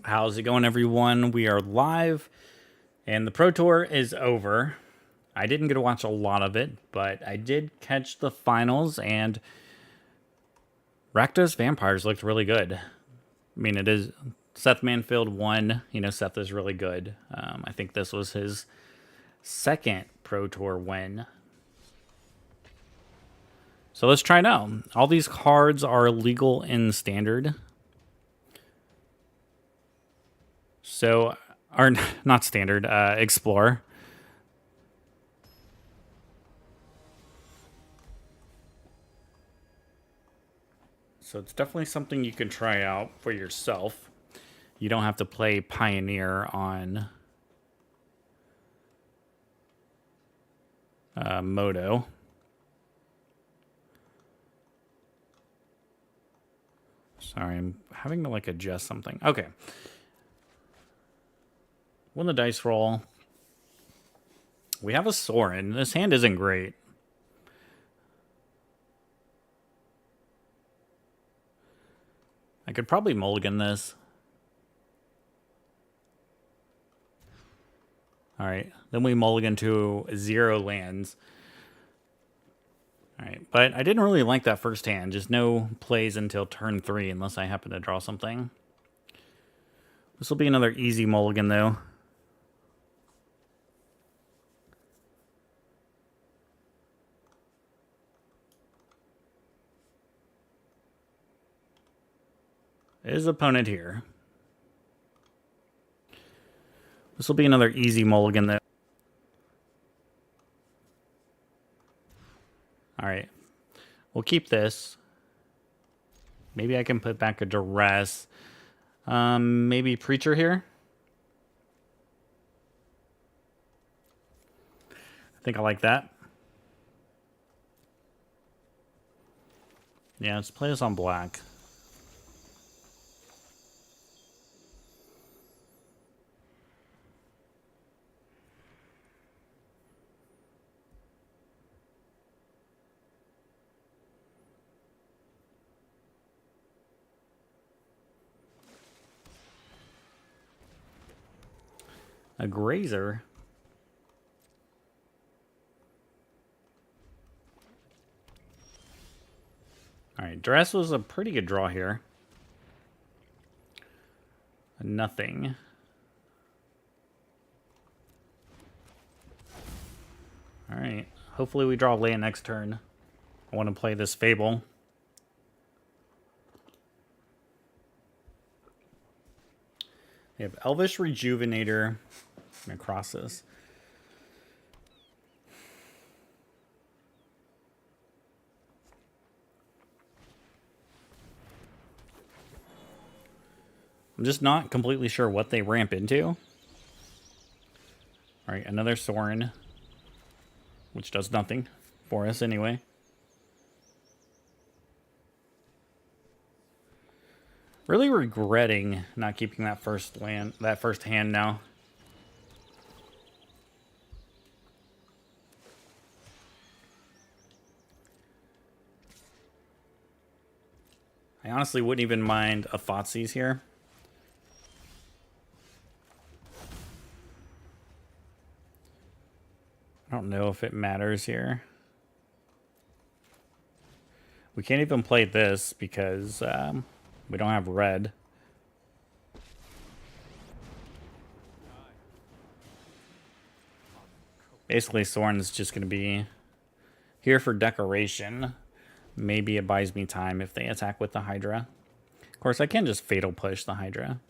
How's it going, everyone? We are live, and the Pro Tour is over. I didn't get to watch a lot of it, but I did catch the finals, and Rakdos Vampires looked really good. I mean, it is Seth Manfield won. You know, Seth is really good. I think this was his second Pro Tour win. So let's try now. All these cards are legal in Standard. So, or not Standard, Explore. So it's definitely something you can try out for yourself. You don't have to play Pioneer on Moto. Sorry, I'm having to like adjust something. Okay. When the dice roll, we have a Sorin. This hand isn't great. I could probably mulligan this. Alright, then we mulligan to 0 lands. Alright, but I didn't really like that first hand. Just no plays until turn 3 unless I happen to draw something. This will be another easy mulligan, though. His opponent here. This will be another easy mulligan, though. Alright. We'll keep this. Maybe I can put back a Duress. Maybe Preacher here. I think I like that. Yeah, let's play this on black. A Grazer. Alright, Dress was a pretty good draw here. Nothing. Alright, hopefully we draw land next turn. I want to play this Fable. We have Elvish Rejuvenator. I'm going to cross this. I'm just not completely sure what they ramp into. Alright, another Sorin, which does nothing for us anyway. Really regretting not keeping that first hand now. I honestly wouldn't even mind a Thoughtseize here. I don't know if it matters here. We can't even play this because we don't have red. Basically, Sorin's just going to be here for decoration. Maybe it buys me time if they attack with the Hydra. Of course, I can just Fatal Push the Hydra.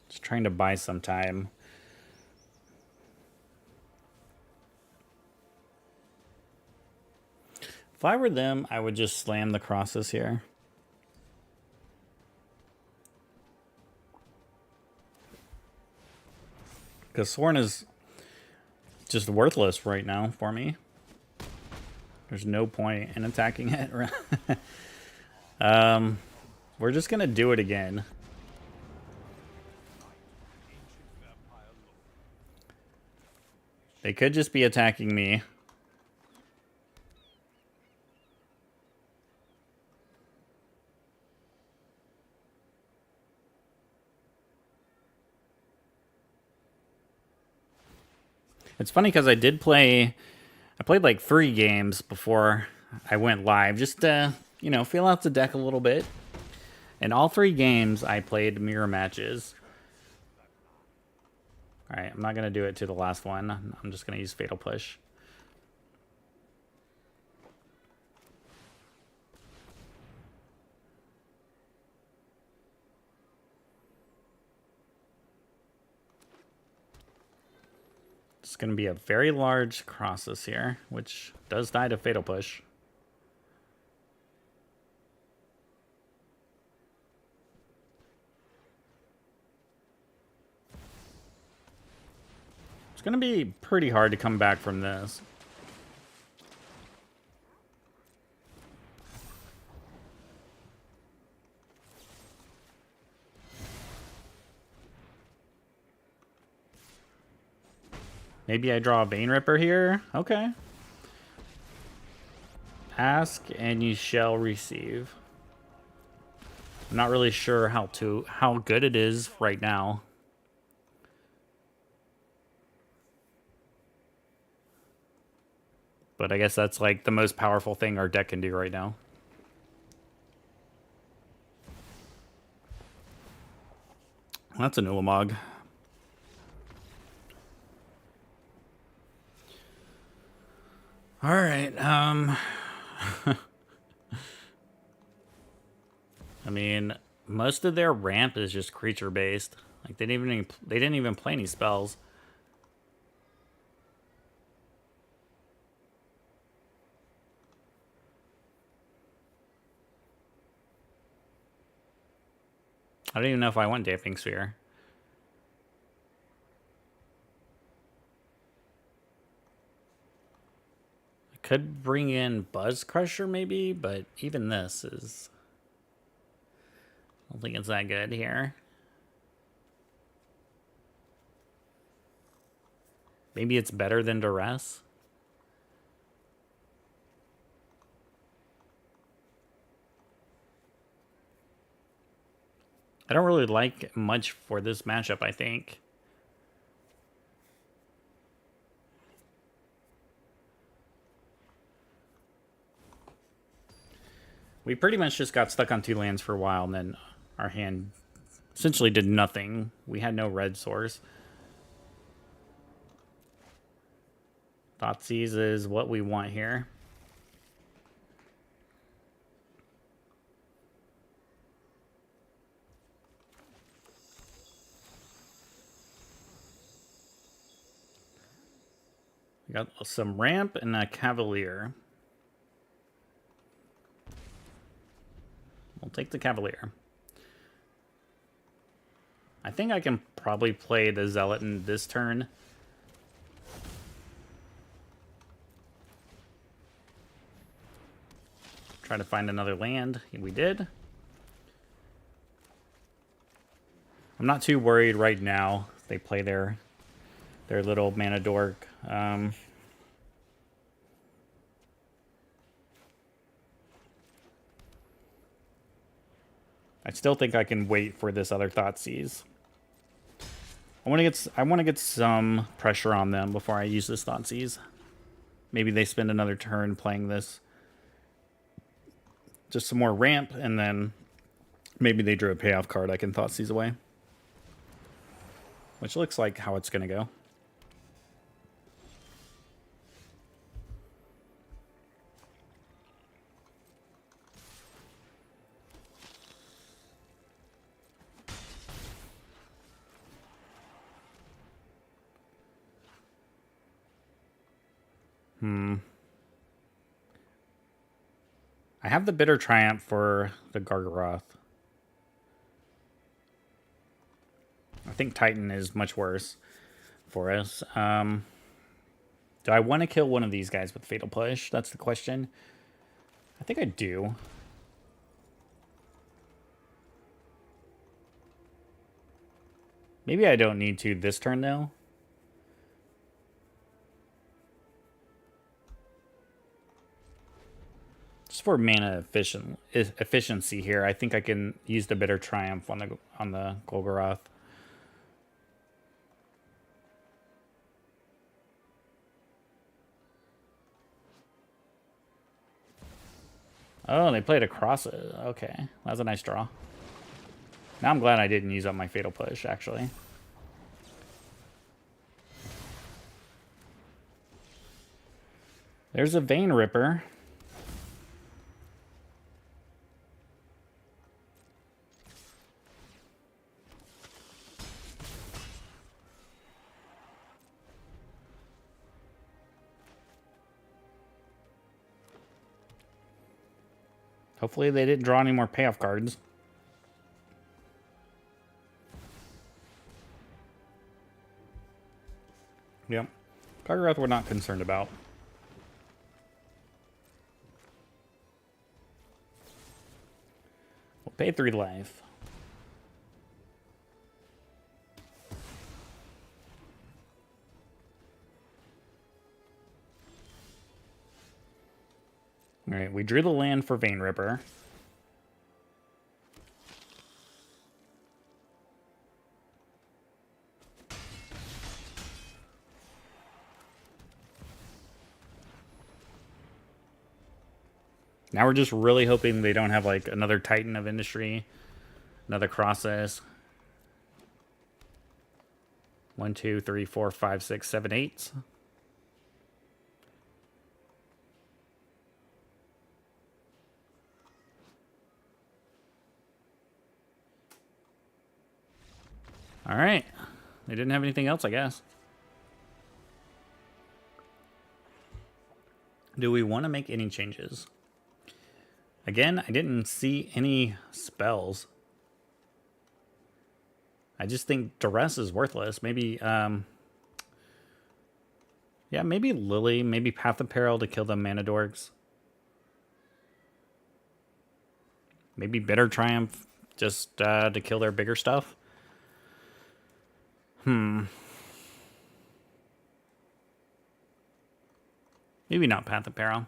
Just trying to buy some time. If I were them, I would just slam the crosses here. Because Sorin is just worthless right now for me. There's no point in attacking it. We're just going to do it again. They could just be attacking me. It's funny because I played like 3 games before I went live, just to, feel out the deck a little bit. And all 3 games I played mirror matches. All right, I'm not going to do it to the last one. I'm just going to use Fatal Push. It's going to be a very large Crossus here, which does die to Fatal Push. It's going to be pretty hard to come back from this. Maybe I draw a Vein Ripper here. Okay. Ask and you shall receive. I'm not really sure how good it is right now. But I guess that's like the most powerful thing our deck can do right now. That's an Ulamog. All right. I mean, most of their ramp is just creature based. Like they didn't even play any spells. I don't even know if I want Damping Sphere. I could bring in Buzz Crusher maybe, but even this is... I don't think it's that good here. Maybe it's better than Duress. I don't really like much for this matchup, I think. We pretty much just got stuck on 2 lands for a while, and then our hand essentially did nothing. We had no red source. Thoughtseize is what we want here. We got some ramp and a Cavalier. We'll take the Cavalier. I think I can probably play the Zealot in this turn. Try to find another land. We did. I'm not too worried right now. They play their little mana dork. I still think I can wait for this other Thoughtseize. I want to get some pressure on them before I use this Thoughtseize. Maybe they spend another turn playing this. Just some more ramp, and then maybe they drew a payoff card I can Thoughtseize away. Which looks like how it's going to go. I have the Bitter Triumph for the Gargaroth. I think Titan is much worse for us. Do I want to kill one of these guys with Fatal Push? That's the question. I think I do. Maybe I don't need to this turn, though. Just for mana efficiency here, I think I can use the Bitter Triumph on the Golgoroth. Oh, they played across it. Okay, that was a nice draw. Now I'm glad I didn't use up my Fatal Push, actually. There's a Vein Ripper. Hopefully they didn't draw any more payoff cards. Yep. Gargaroth we're not concerned about. We'll pay 3 life. Alright, we drew the land for Vein Ripper. Now we're just really hoping they don't have like another Titan of Industry, another Crosses. 1, 2, 3, 4, 5, 6, 7, 8. All right. They didn't have anything else, I guess. Do we want to make any changes? Again, I didn't see any spells. I just think Duress is worthless. Maybe, yeah, maybe Lily, maybe Path of Peril to kill the Manadorks. Maybe Bitter Triumph just to kill their bigger stuff. Maybe not Path of Peril.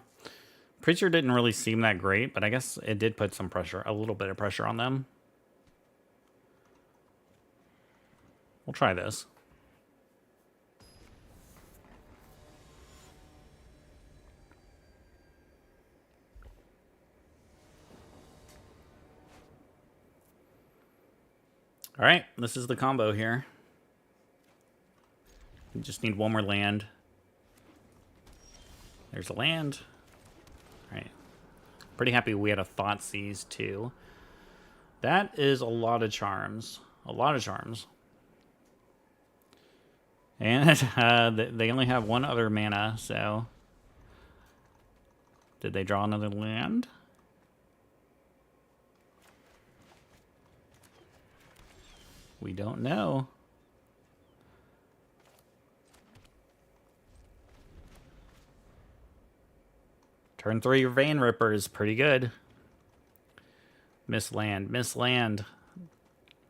Preacher didn't really seem that great, but I guess it did put some pressure, a little bit of pressure on them. We'll try this. All right, this is the combo here. We just need one more land. There's a land. All right. Pretty happy we had a Thoughtseize too. That is a lot of charms. A lot of charms. And they only have one other mana, so... Did they draw another land? We don't know. Turn 3 Vein Ripper is pretty good. Miss land, miss land.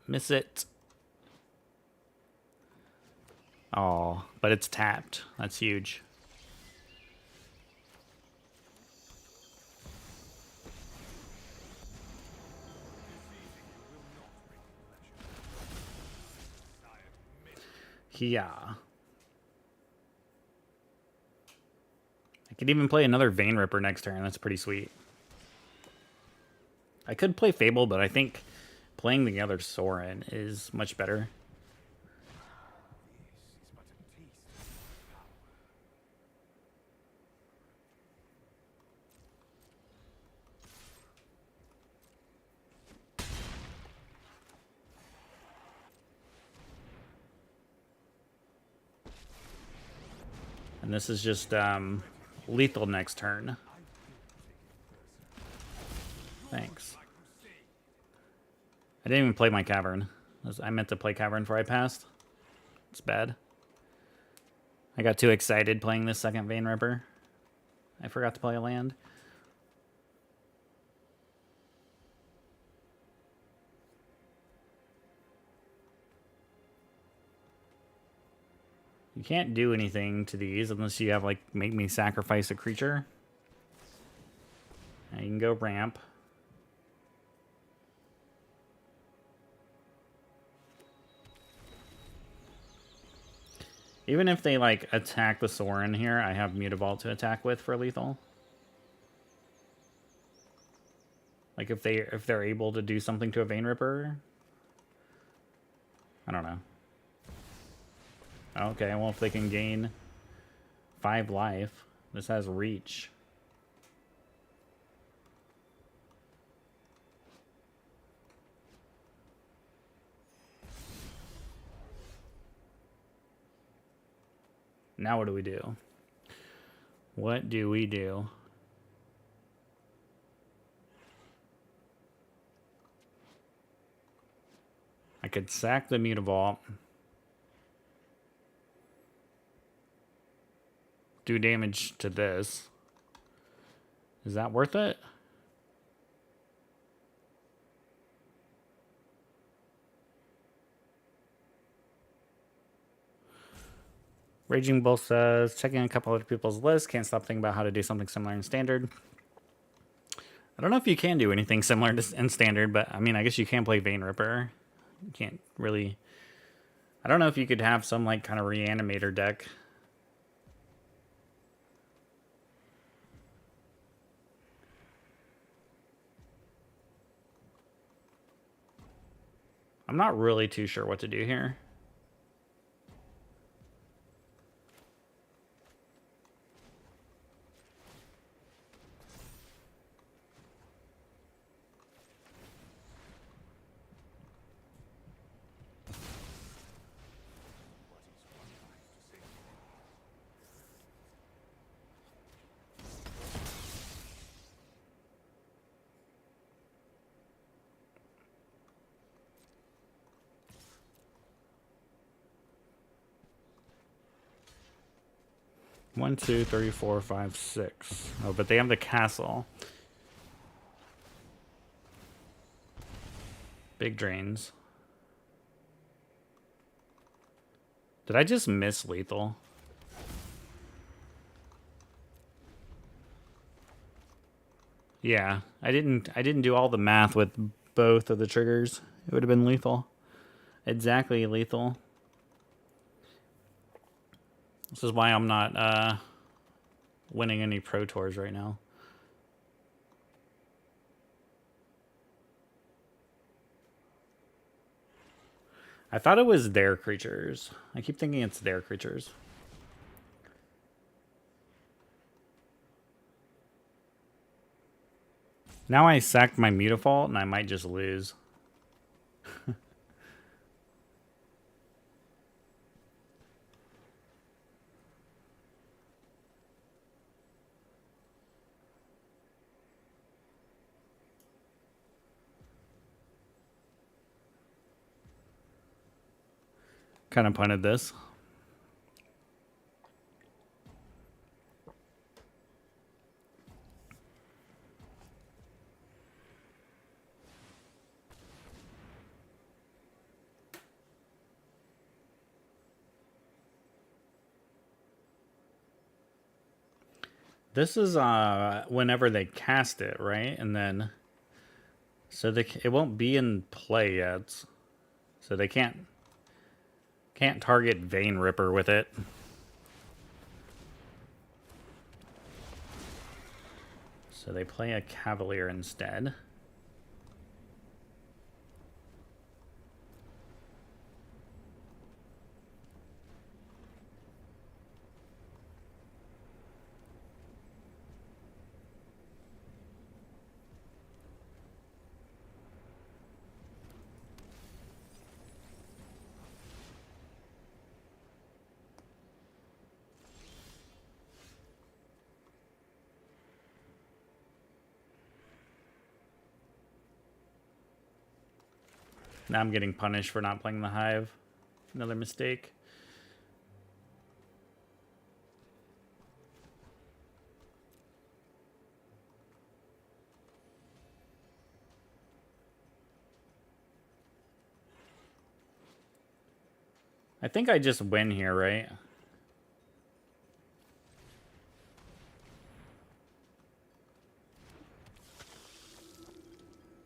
Miss it. Oh, but it's tapped. That's huge. Yeah. I could even play another Vein Ripper next turn. That's pretty sweet. I could play Fable, but I think playing the other Sorin is much better. And this is just lethal next turn. Thanks. I didn't even play my Cavern. I meant to play Cavern before I passed. It's bad. I got too excited playing this second Vein Ripper. I forgot to play a land. You can't do anything to these unless you have, like, make me sacrifice a creature. Now you can go ramp. Even if they, like, attack the Sorin here, I have Mutavault to attack with for lethal. Like if they're able to do something to a Vein Ripper. I don't know. Okay, well if they can gain 5 life, this has reach. Now what do we do? What do we do? I could sack the Mutavault. Do damage to this. Is that worth it? Raging Bull says, checking a couple other people's lists, can't stop thinking about how to do something similar in Standard. I don't know if you can do anything similar in Standard, but I mean, I guess you can play Vein Ripper. You can't really... I don't know if you could have some, like, kind of Reanimator deck. I'm not really too sure what to do here. One, two, three, four, five, six. Oh, but they have the castle. Big drains. Did I just miss lethal? Yeah, I didn't do all the math with both of the triggers. It would have been lethal. Exactly lethal. This is why I'm not winning any Pro Tours right now. I thought it was their creatures. I keep thinking it's their creatures. Now I sacked my Mutavault and I might just lose. Kind of punted this. This is whenever they cast it, right? And then so it won't be in play yet. So they can't target Vein Ripper with it. So they play a Cavalier instead. Now I'm getting punished for not playing the Hive. Another mistake. I think I just win here, right?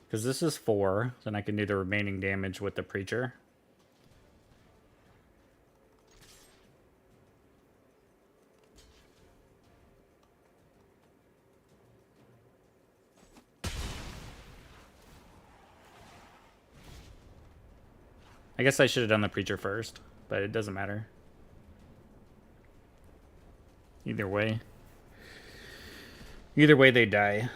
Because this is 4, then I can do the remaining damage with the Preacher. I guess I should have done the Preacher first, but it doesn't matter. Either way. Either way, they die.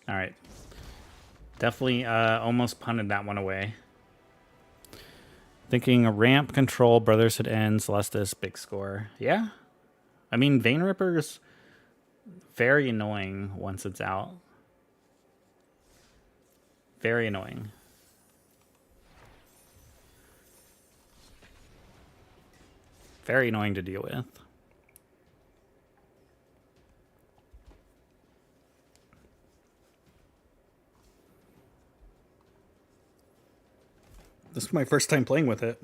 Alright. Definitely almost punted that one away. Thinking ramp, control, Brotherhood ends, Celestis, big score. Yeah. I mean, Vein Ripper's very annoying once it's out. Very annoying. Very annoying to deal with. This is my first time playing with it.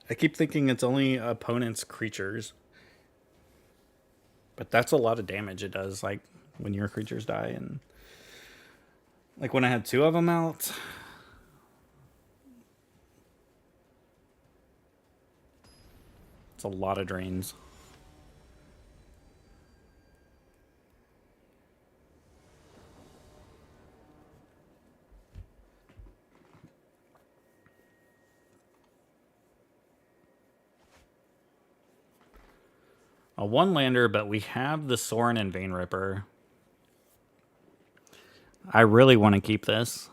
I keep thinking it's only opponent's creatures. But that's a lot of damage it does, like, when your creatures die. And like, when I had 2 of them out... It's a lot of drains. A 1-lander, but we have the Sorin and Vein Ripper. I really want to keep this.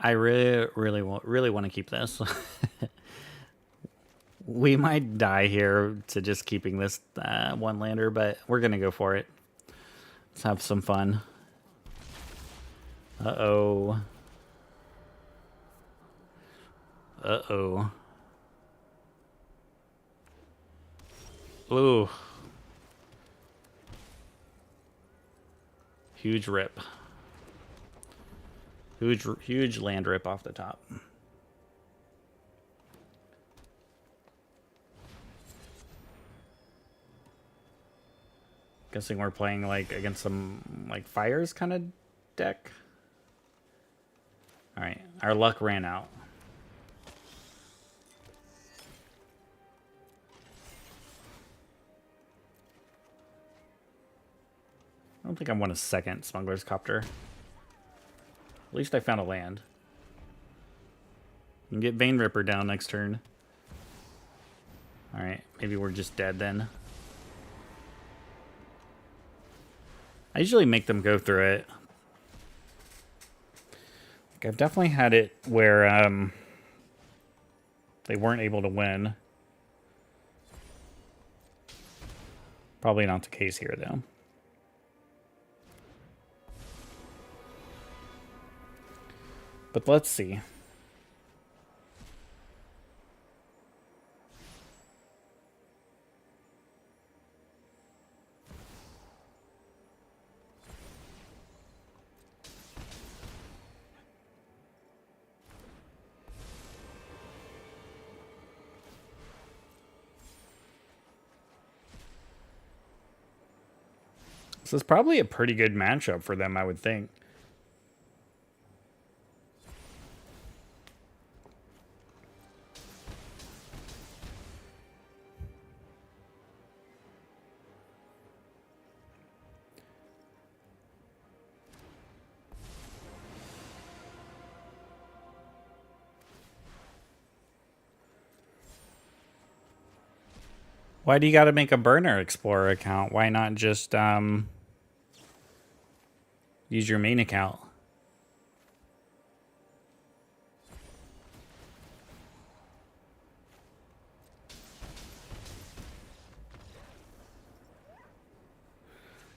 I really want to keep this. We might die here to just keeping this 1-lander, but we're going to go for it. Let's have some fun. Uh-oh. Uh-oh. Ooh. Huge rip. Huge land rip off the top. Guessing we're playing like against some like fires kind of deck. All right, our luck ran out. I don't think I want a second Smuggler's Copter. At least I found a land. We can get Vein Ripper down next turn. Alright, maybe we're just dead then. I usually make them go through it. Like, I've definitely had it where they weren't able to win. Probably not the case here, though. But let's see. This is probably a pretty good matchup for them, I would think. Why do you got to make a Burner Explorer account? Why not just use your main account?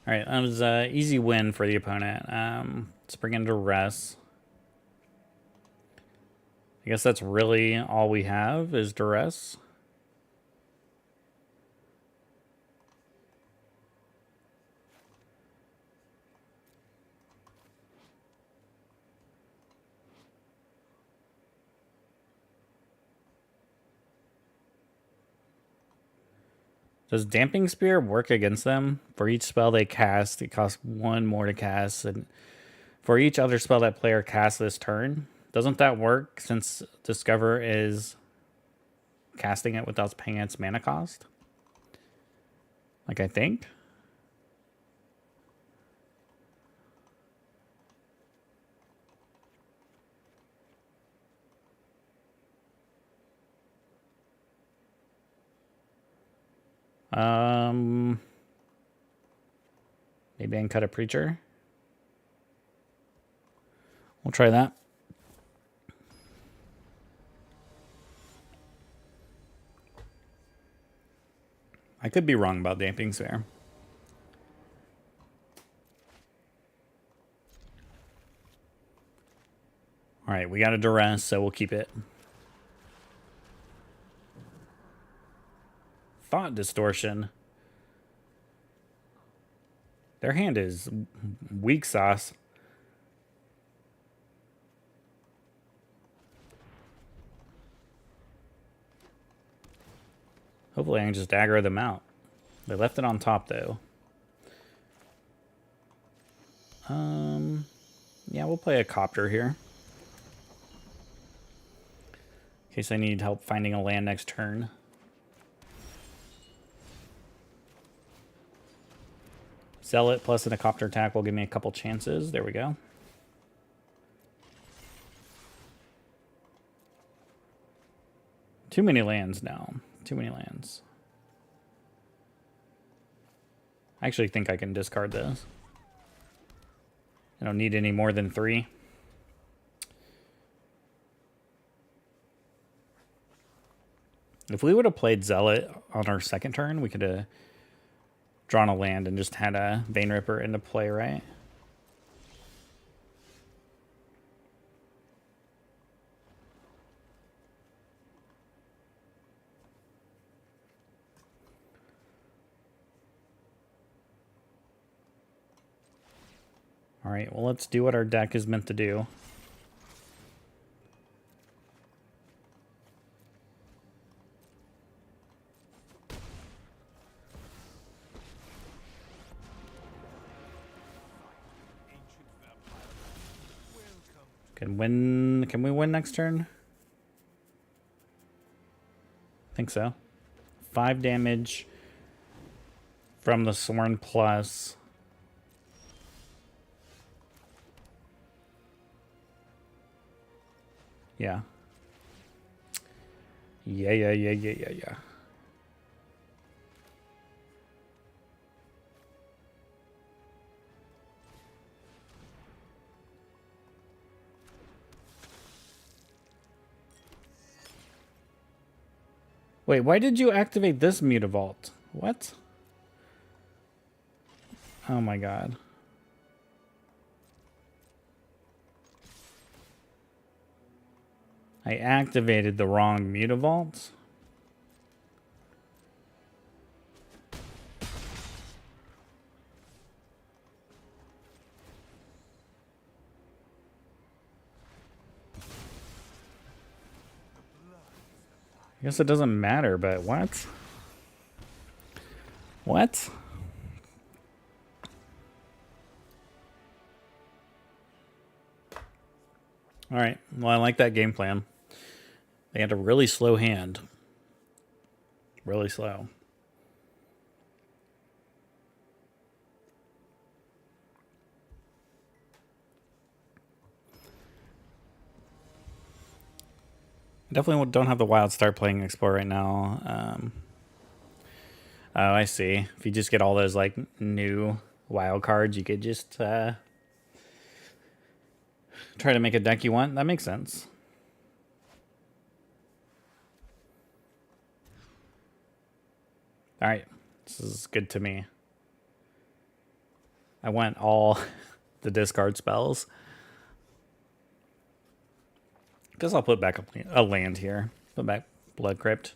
All right, that was an easy win for the opponent. Let's bring into Duress. I guess that's really all we have is Duress. Does Damping Spear work against them? For each spell they cast, it costs 1 more to cast, and for each other spell that player casts this turn, doesn't that work since Discover is casting it without paying its mana cost. Like, I think. Maybe I can cut a preacher. We'll try that. I could be wrong about Damping Sphere. All right, we got a duress, so we'll keep it. Thought Distortion. Their hand is weak sauce. Hopefully I can just aggro them out. They left it on top, though. Yeah, we'll play a copter here. In case I need help finding a land next turn. Zealot plus an copter attack will give me a couple chances. There we go. Too many lands now. Too many lands. I actually think I can discard this. I don't need any more than 3. If we would have played Zealot on our second turn, we could have drawn a land and just had a Vein Ripper into play, right? All right, well, let's do what our deck is meant to do. Can we win next turn? I think so. 5 damage from the Sworn plus. Yeah. Yeah. Wait, why did you activate this Mutavault? What? Oh my god. I activated the wrong Mutavault? I guess it doesn't matter, but what? What? All right. Well, I like that game plan. They had a really slow hand. Really slow. I definitely don't have the Wild Start playing Explore right now. Oh, I see. If you just get all those like new wild cards, you could just try to make a deck you want. That makes sense. All right, this is good to me. I want all the discard spells. Guess I'll put back a land here. Put back Blood Crypt.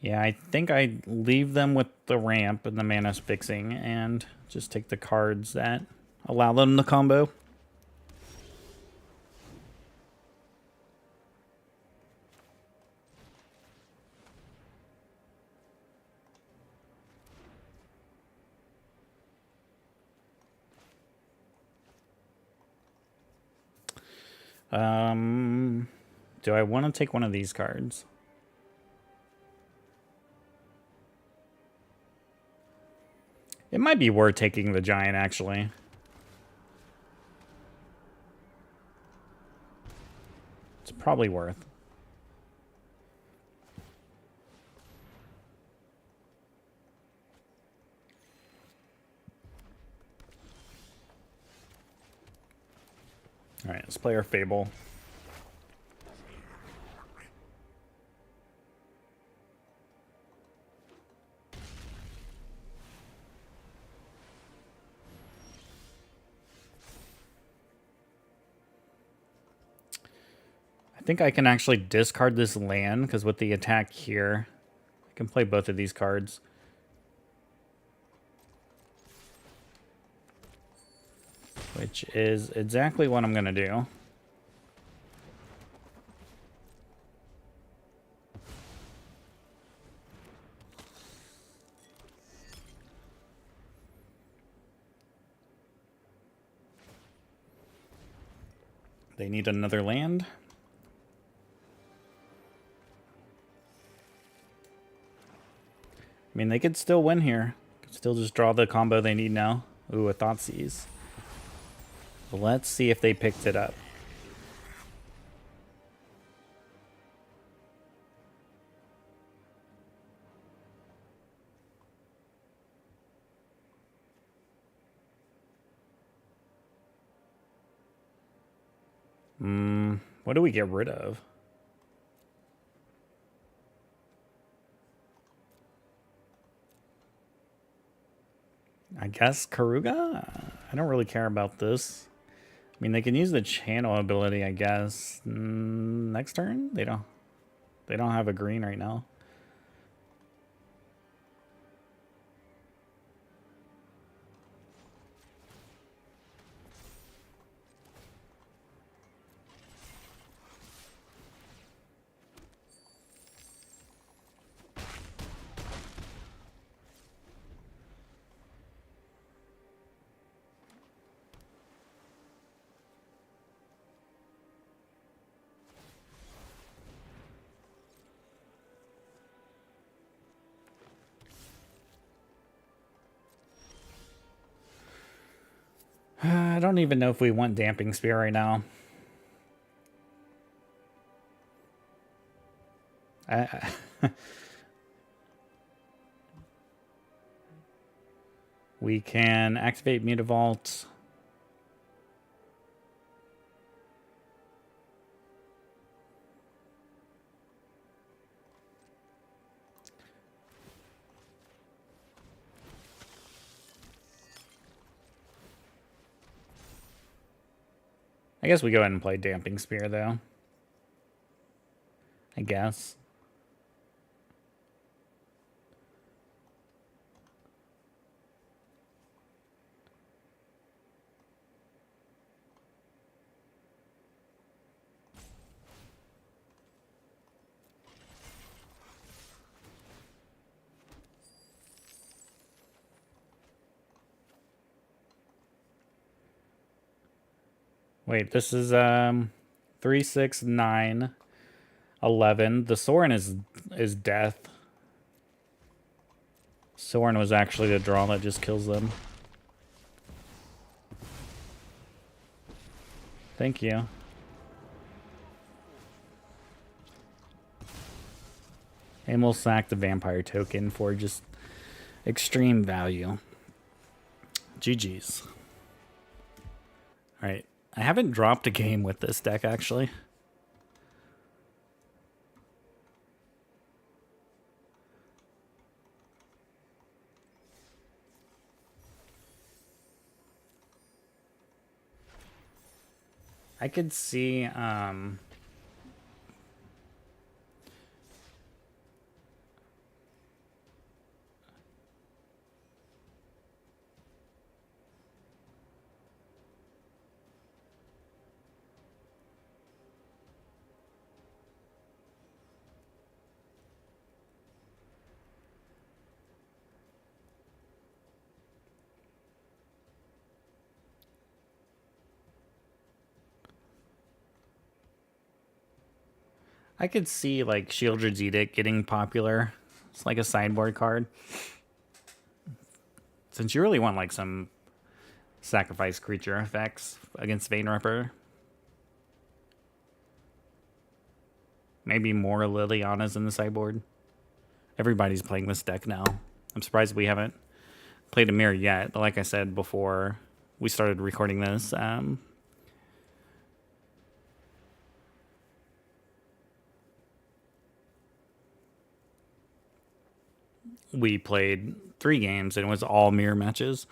Yeah, I think I leave them with the ramp and the mana's fixing and just take the cards that allow them to combo. Do I want to take one of these cards? It might be worth taking the giant, actually. It's probably worth. All right, let's play our Fable. I think I can actually discard this land, because with the attack here, I can play both of these cards. Which is exactly what I'm going to do. They need another land. I mean, they could still win here. Could still just draw the combo they need now. Ooh, a Thoughtseize. Let's see if they picked it up. What do we get rid of? I guess Karuga? I don't really care about this. I mean, they can use the channel ability, I guess. Next turn? They don't have a green right now. I don't even know if we want Damping Spear right now. We can activate Mutavault. I guess we go ahead and play Damping Spear, though. I guess. Wait, this is 3, 6, 9, 11. The Sorin is death. Sorin was actually the draw that just kills them. Thank you. And we'll sack the vampire token for just extreme value. GG's. Alright. I haven't dropped a game with this deck, actually. I could see... I could see like Shieldred's Edict getting popular. It's like a sideboard card. Since you really want like some sacrifice creature effects against Vein Ripper. Maybe more Liliana's in the sideboard. Everybody's playing this deck now. I'm surprised we haven't played a mirror yet. But like I said before we started recording this, we played 3 games and it was all mirror matches.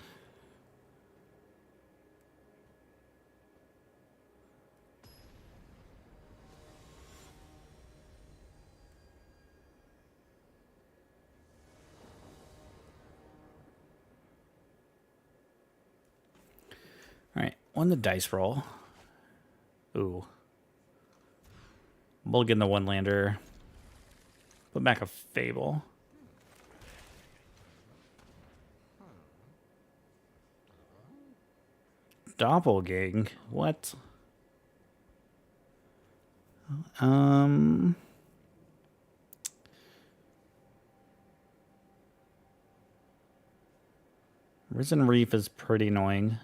All right, on the dice roll. Ooh. Mulligan the one lander. Put back a Fable. Doppelgang. What? Risen Reef is pretty annoying.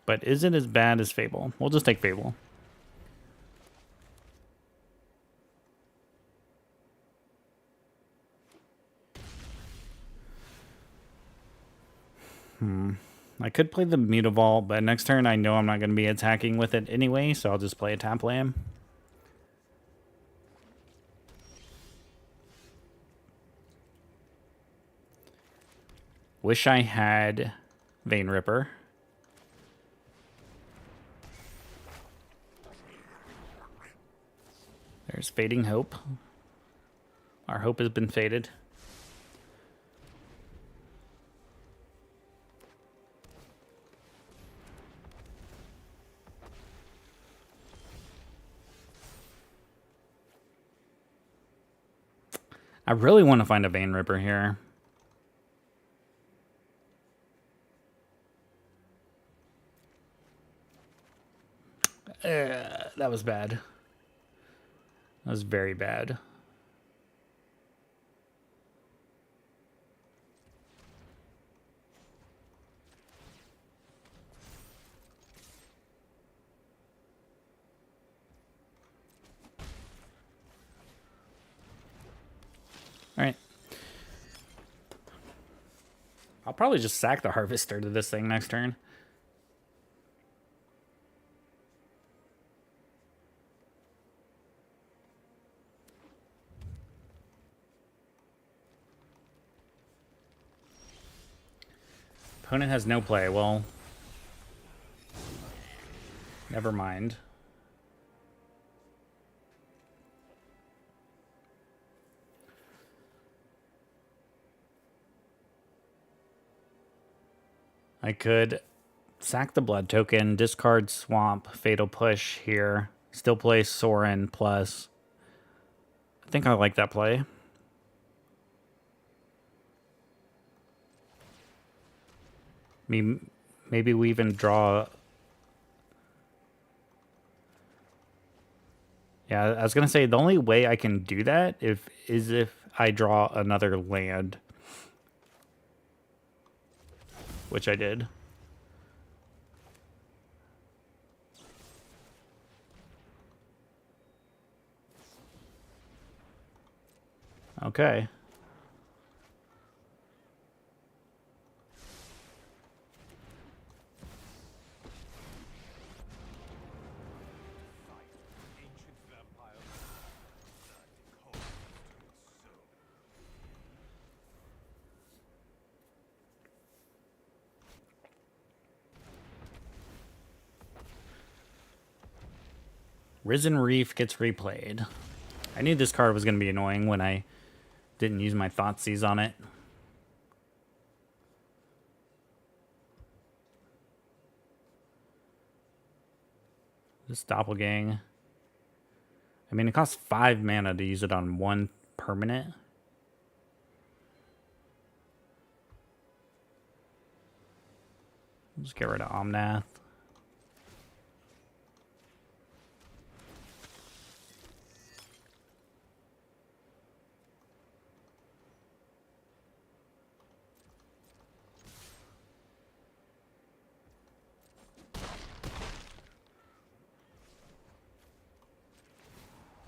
But is it as bad as Fable? We'll just take Fable. I could play the Mutavault, but next turn I know I'm not going to be attacking with it anyway, so I'll just play a Tap Lamb. Wish I had Vein Ripper. There's Fading Hope. Our hope has been faded. I really want to find a Vein Ripper here. That was bad. That was very bad. All right. I'll probably just sack the Harvester to this thing next turn. Opponent has no play. Well, never mind. I could sack the blood token, discard Swamp, Fatal Push here, still play Sorin plus. I think I like that play. Maybe we even draw. Yeah, I was gonna say the only way I can do that is if I draw another land, which I did. Okay. Risen Reef gets replayed. I knew this card was going to be annoying when I didn't use my Thoughtseize on it. This Doppelgang. I mean, it costs 5 mana to use it on 1 permanent. Let's get rid of Omnath.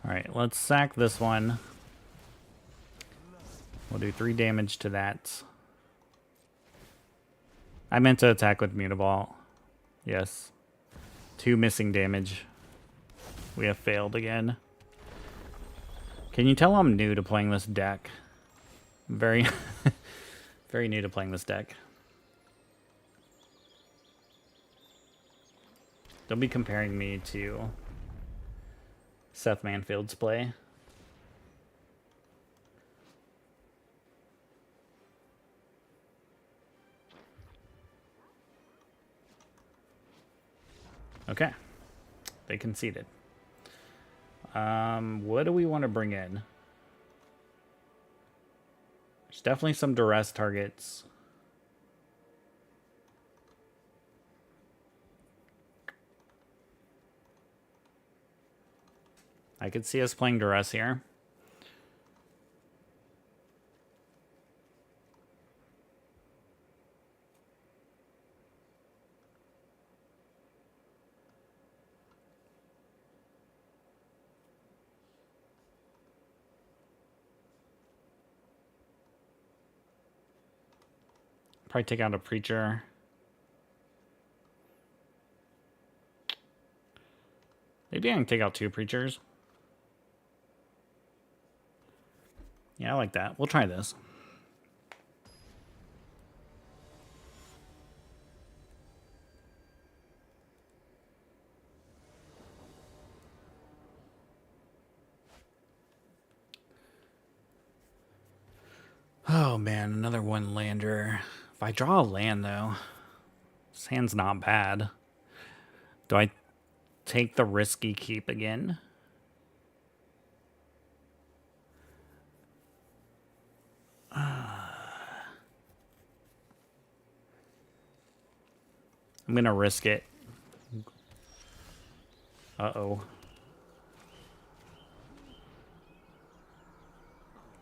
Alright, let's sack this one. We'll do 3 damage to that. I meant to attack with Mutavault. Yes. 2 missing damage. We have failed again. Can you tell I'm new to playing this deck? Very, very new to playing this deck. Don't be comparing me to Seth Manfield's play. Okay. They conceded. What do we want to bring in? There's definitely some duress targets. I could see us playing duress here. Probably take out a preacher. Maybe I can take out 2 preachers. Yeah, I like that. We'll try this. Oh man, another 1 lander. If I draw a land though, this hand's not bad. Do I take the risky keep again? I'm gonna risk it. Uh-oh.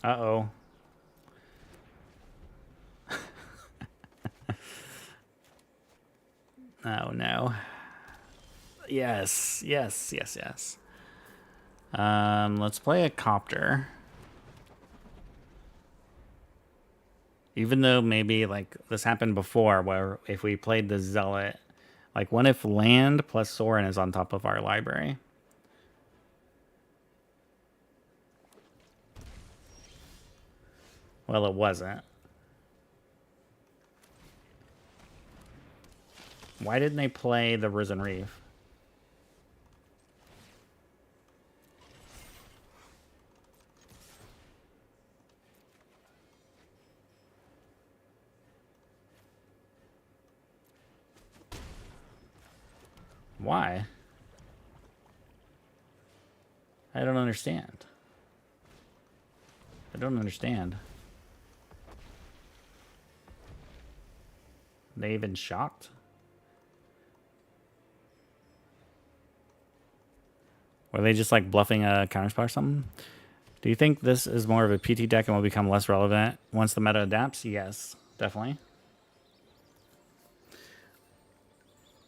Uh-oh. Oh no. Yes, yes, yes, yes. Let's play a copter. Even though maybe like this happened before where if we played the zealot, like what if land plus Sorin is on top of our library? Well, it wasn't. Why didn't they play the Risen Reef? Why? I don't understand. I don't understand. They even shocked? Were they just like bluffing a counterspell or something? Do you think this is more of a PT deck and will become less relevant once the meta adapts? Yes, definitely.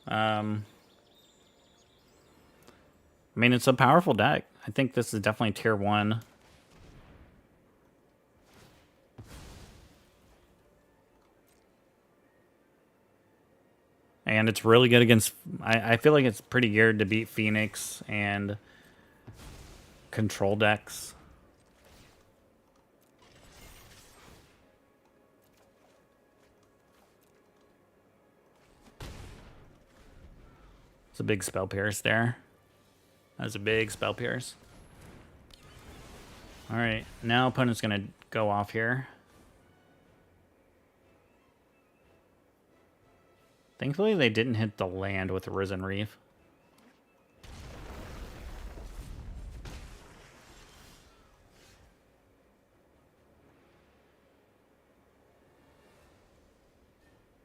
I mean, it's a powerful deck. I think this is definitely tier 1. And it's really good against... I feel like it's pretty geared to beat Phoenix and control decks. It's a big spell pierce there. That's a big spell pierce. Alright, now opponent's going to go off here. Thankfully, they didn't hit the land with the Risen Reef.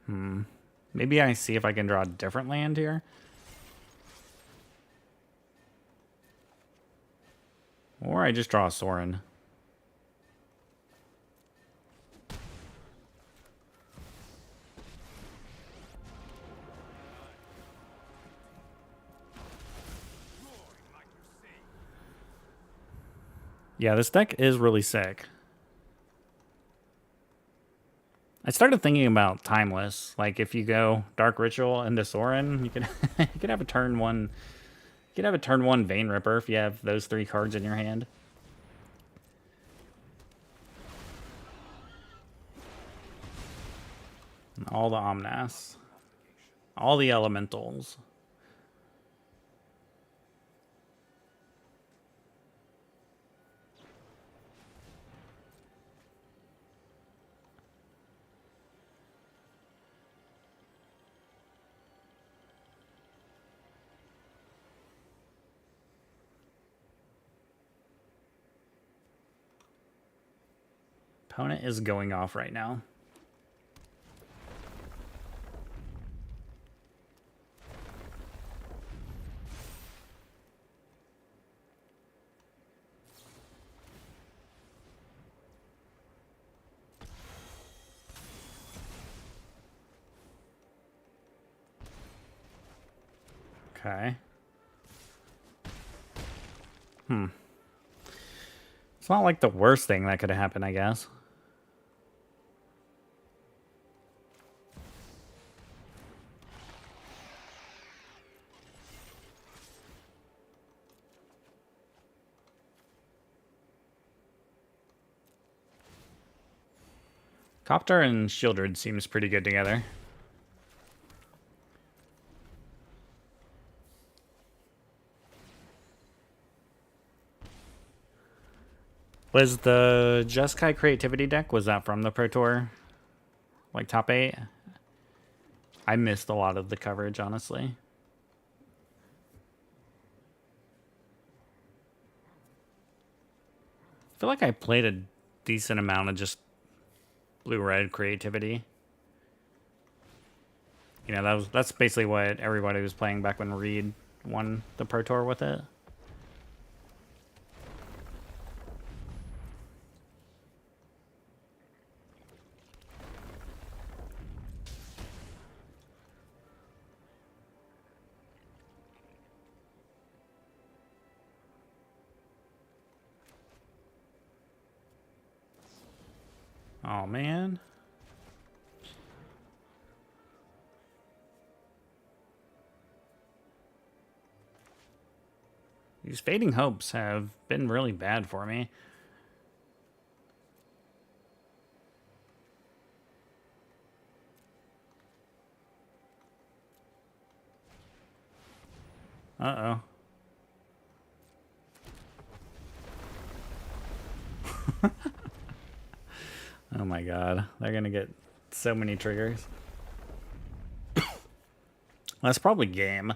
Maybe I see if I can draw a different land here. Or I just draw a Sorin. Yeah, this deck is really sick. I started thinking about Timeless. Like, if you go Dark Ritual into Sorin, you could you could have a turn one. You could have a turn one Vein Ripper if you have those 3 cards in your hand. And all the Omnas. All the Elementals. Opponent is going off right now. Okay. It's not like the worst thing that could have happened, I guess. Copter and Shieldred seems pretty good together. Was the Jeskai Creativity deck, was that from the Pro Tour? Like top 8? I missed a lot of the coverage, honestly. I feel like I played a decent amount of just blue-red creativity. You know, that's basically what everybody was playing back when Reed won the Pro Tour with it. Oh, man. These Fading Hopes have been really bad for me. Uh-oh. Oh my god. They're gonna get so many triggers. That's probably game.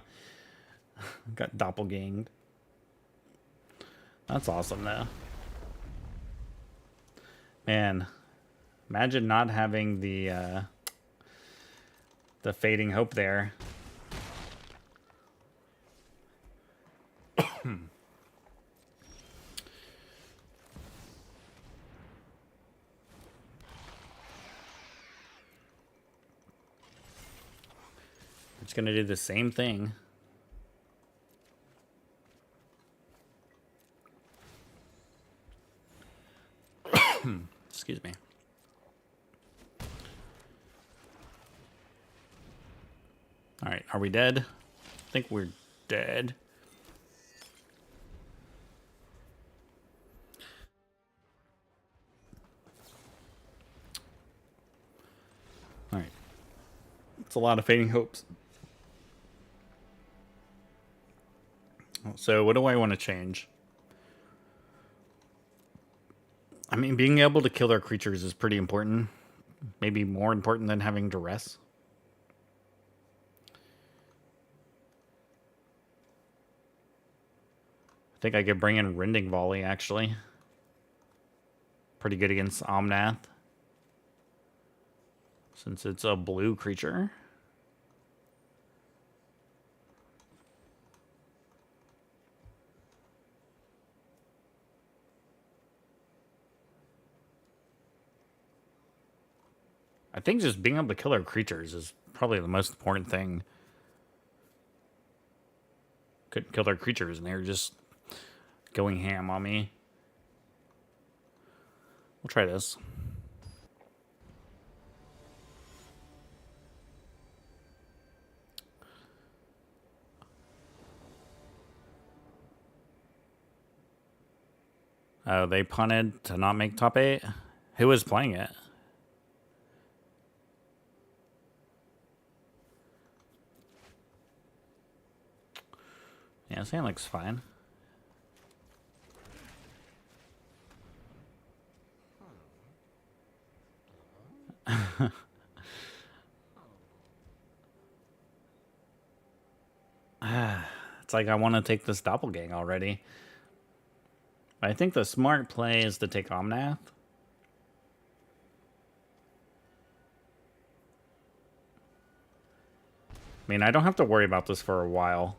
Got doppelganged. That's awesome, though. Man, imagine not having the Fading Hope there. It's gonna do the same thing. Excuse me. All right, are we dead? I think we're dead. All right. It's a lot of Fading Hopes. So what do I want to change? I mean, being able to kill their creatures is pretty important. Maybe more important than having duress. I think I could bring in Rending Volley, actually. Pretty good against Omnath. since it's a blue creature. I think just being able to kill our creatures is probably the most important thing. Couldn't kill their creatures and they're just going ham on me. We'll try this. Oh, they punted to not make top 8? Who was playing it? Yeah, Sand looks fine. It's like I want to take this doppelgang already. I think the smart play is to take Omnath. I mean, I don't have to worry about this for a while.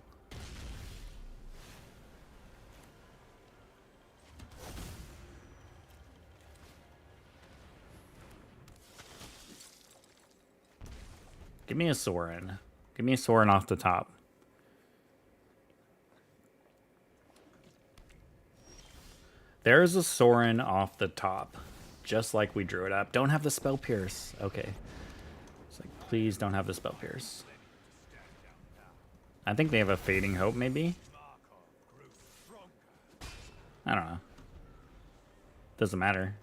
Give me a Sorin. Give me a Sorin off the top. There's a Sorin off the top. Just like we drew it up. Don't have the Spell Pierce. Okay. It's like, please don't have the Spell Pierce. I think they have a Fading Hope, maybe? I don't know. Doesn't matter.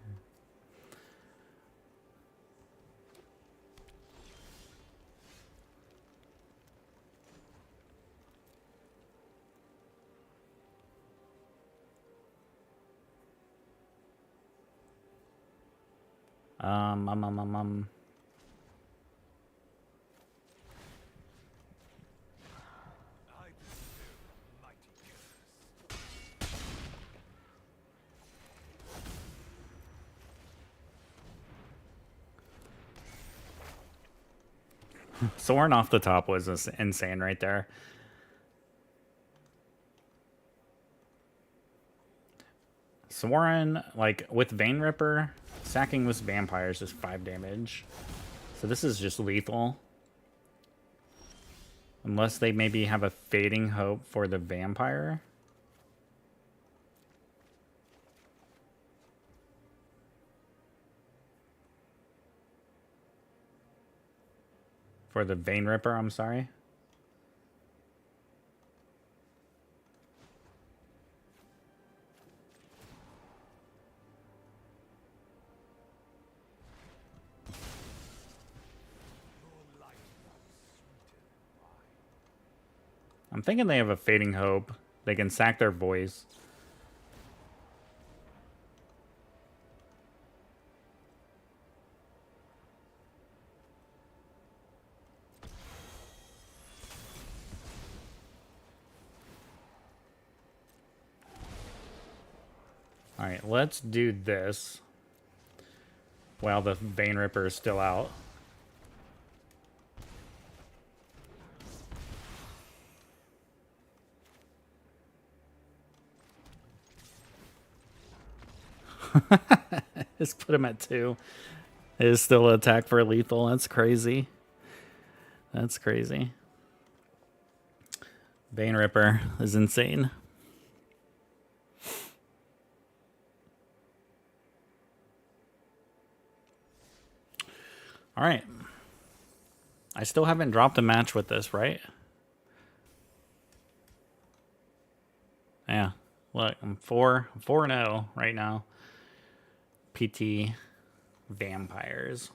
Sorin off the top was insane right there. Sorin, like, with Vein Ripper, sacking this vampire is just 5 damage. So this is just lethal. Unless they maybe have a Fading Hope for the vampire. For the Vein Ripper, I'm sorry. I'm thinking they have a Fading Hope. They can sack their voice. Alright, let's do this while the Vein Ripper is still out. Just put him at 2. It is still an attack for lethal. That's crazy. That's crazy. Vein Ripper is insane. All right. I still haven't dropped a match with this, right? Yeah. Look, I'm 4-0 right now. PT Vampires.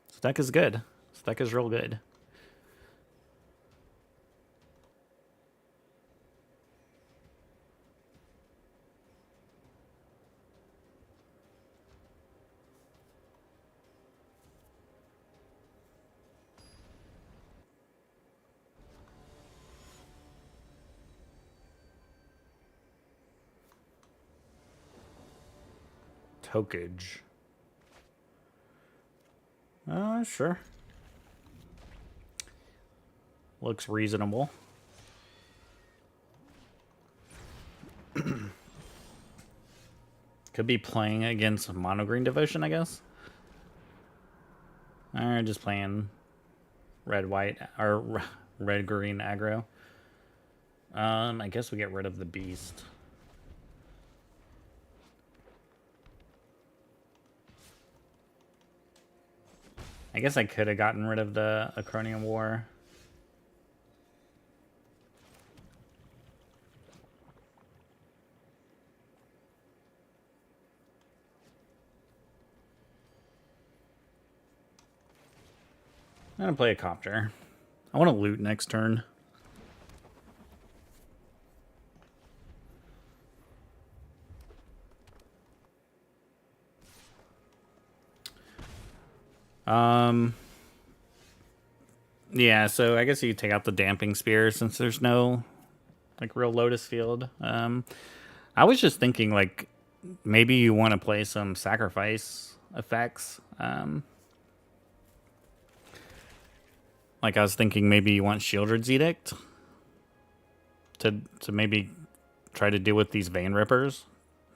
This deck is good. This deck is real good. Tokage. Sure. Looks reasonable. Could be playing against Mono Green Devotion, I guess. Or just playing red white or red green aggro. I guess we get rid of the beast. I guess I could have gotten rid of the Acronian War. I'm gonna play a Copter. I want to loot next turn. Yeah, so I guess you take out the Damping Spear since there's no like real Lotus Field. I was just thinking like maybe you want to play some sacrifice effects. Like I was thinking maybe you want Shieldred's Edict to maybe try to deal with these Vein Rippers.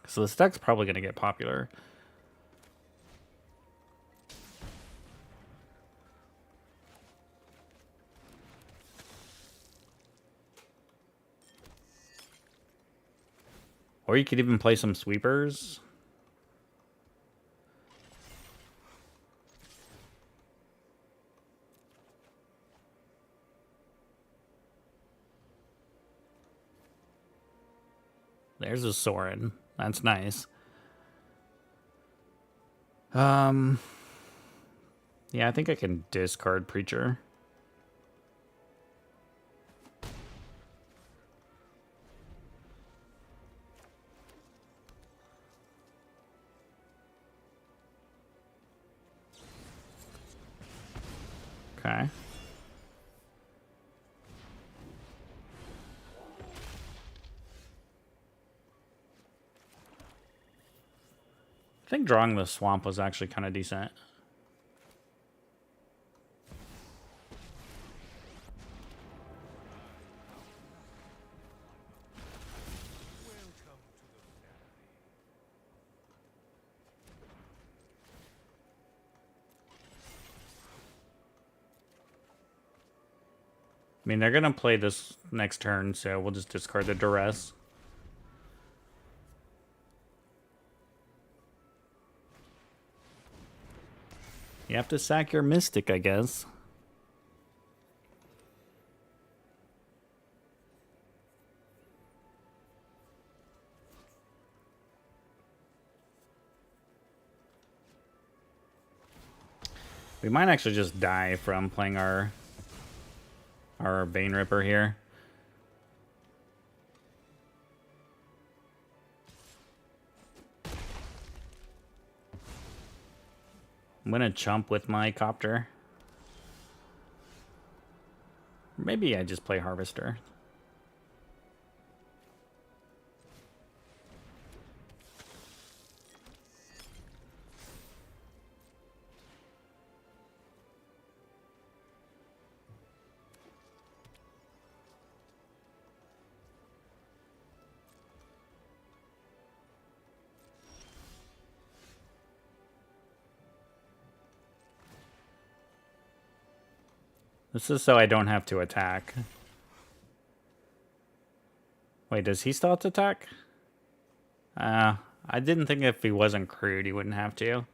So this deck's probably going to get popular. Or you could even play some Sweepers. There's a Sorin. That's nice. Yeah, I think I can discard Preacher. Okay. I think drawing the swamp was actually kind of decent. I mean, they're going to play this next turn, so we'll just discard the Duress. You have to sack your Mystic, I guess. We might actually just die from playing our Vein Ripper here. I'm gonna chump with my Copter. Maybe I just play Harvester. This is so I don't have to attack. Wait, does he still have to attack? I didn't think if he wasn't crude, he wouldn't have to.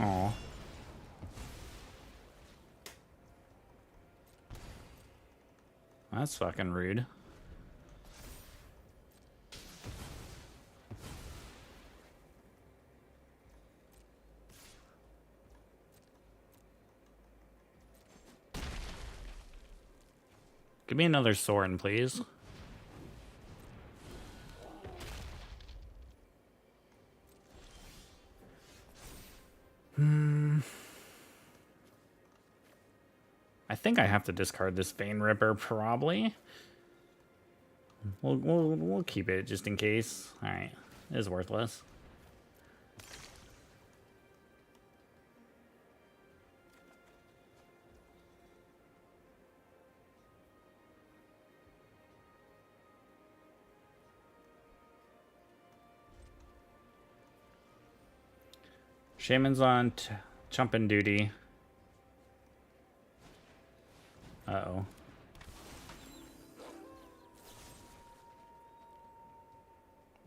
Aw. That's fucking rude. Give me another Soren, please. I think I have to discard this Vein Ripper, probably. We'll keep it just in case. All right, it is worthless. Shaman's on chumping duty. Uh-oh.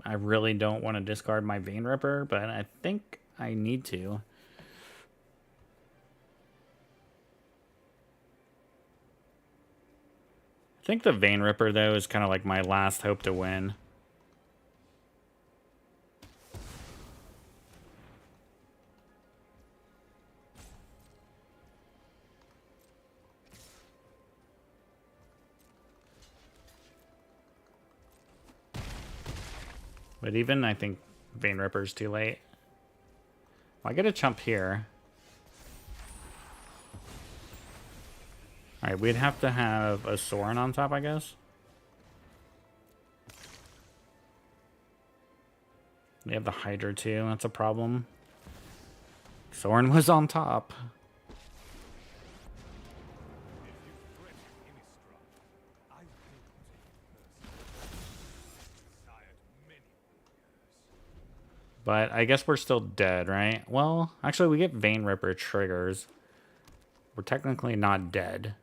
I really don't want to discard my Vein Ripper, but I think I need to. I think the Vein Ripper, though, is kind of like my last hope to win. But even, I think Vein Ripper's too late. Well, I get a chump here. Alright, we'd have to have a Soren on top, I guess. We have the Hydra too, that's a problem. Soren was on top. But I guess we're still dead, right? Well, actually we get Vein Ripper triggers. We're technically not dead.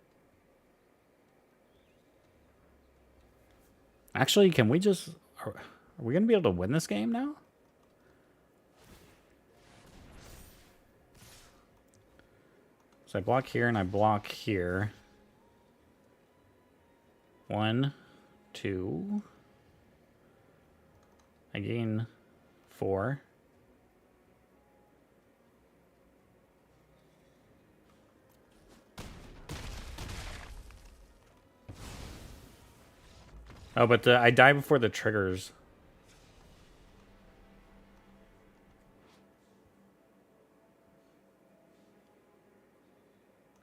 Actually, can we just... Are we going to be able to win this game now? So I block here and I block here. 1, 2. I gain 4. Oh, but I die before the triggers.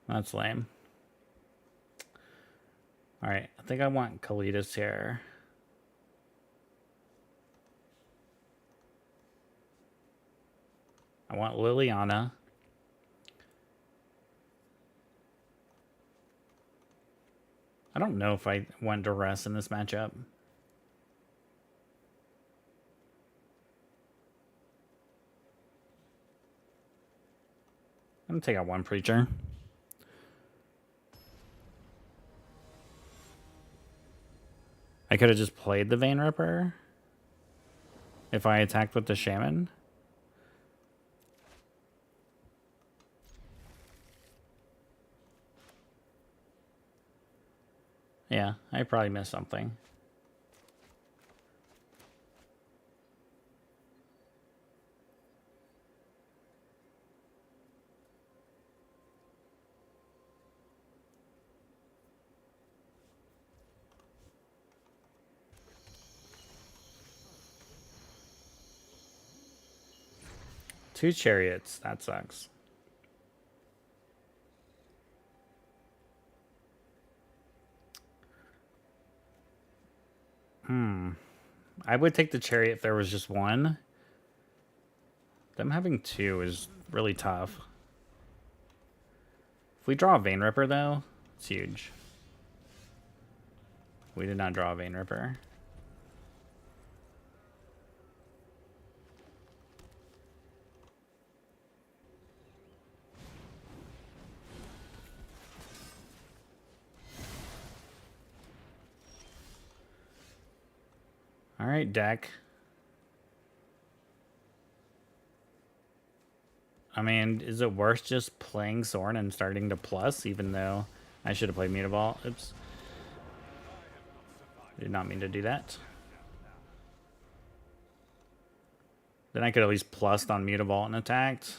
That's lame. Alright, I think I want Kalidas here. I want Liliana. I don't know if I want Duress in this matchup. I'm gonna take out one Preacher. I could have just played the Vein Ripper if I attacked with the Shaman. Yeah, I probably missed something. Two Chariots, that sucks. I would take the Chariot if there was just one. Them having two is really tough. If we draw a Vein Ripper, though, it's huge. We did not draw a Vein Ripper. All right, deck. I mean, is it worth just playing Soren and starting to plus, even though I should have played Mutavault? Oops. Did not mean to do that. Then I could at least plus on Mutavault and attacked.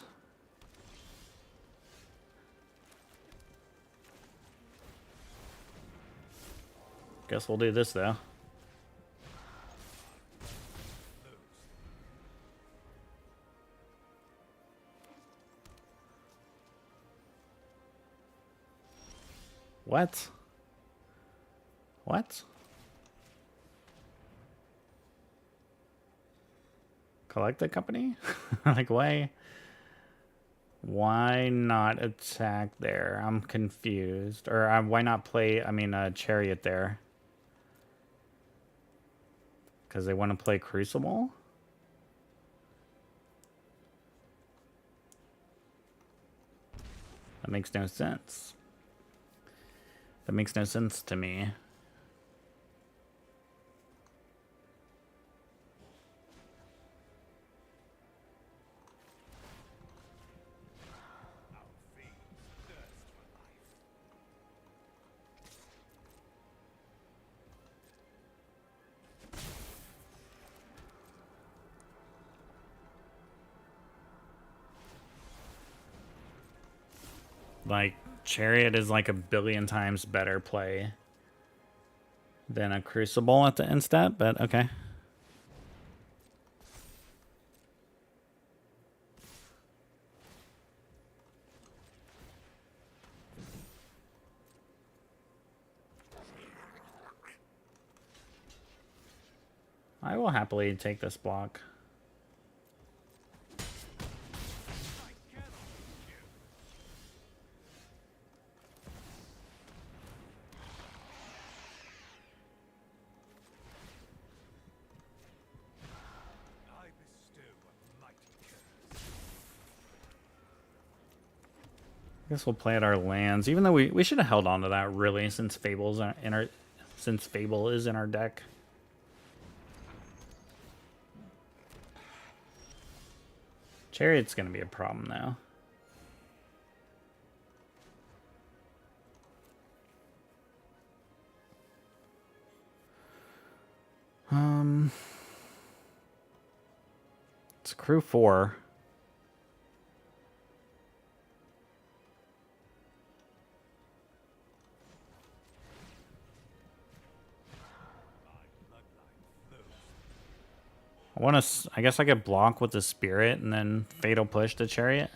Guess we'll do this though. What? What? Collect the company? Like, why not attack there? I'm confused. Or why not play, Chariot there? Because they want to play Crucible? That makes no sense. That makes no sense to me. Like, Chariot is like a billion times better play than a Crucible at the end step, but okay. I will happily take this block. I guess we'll play at our lands, even though we should have held on to that really, since Fable is in our deck. Chariot's gonna be a problem now. It's crew 4. I guess I could block with the Spirit and then Fatal Push the Chariot.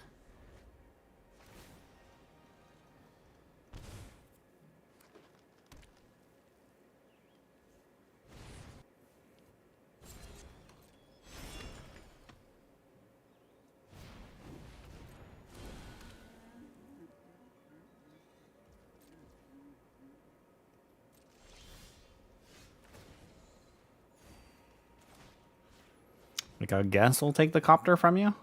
Like, I guess we'll take the Copter from you.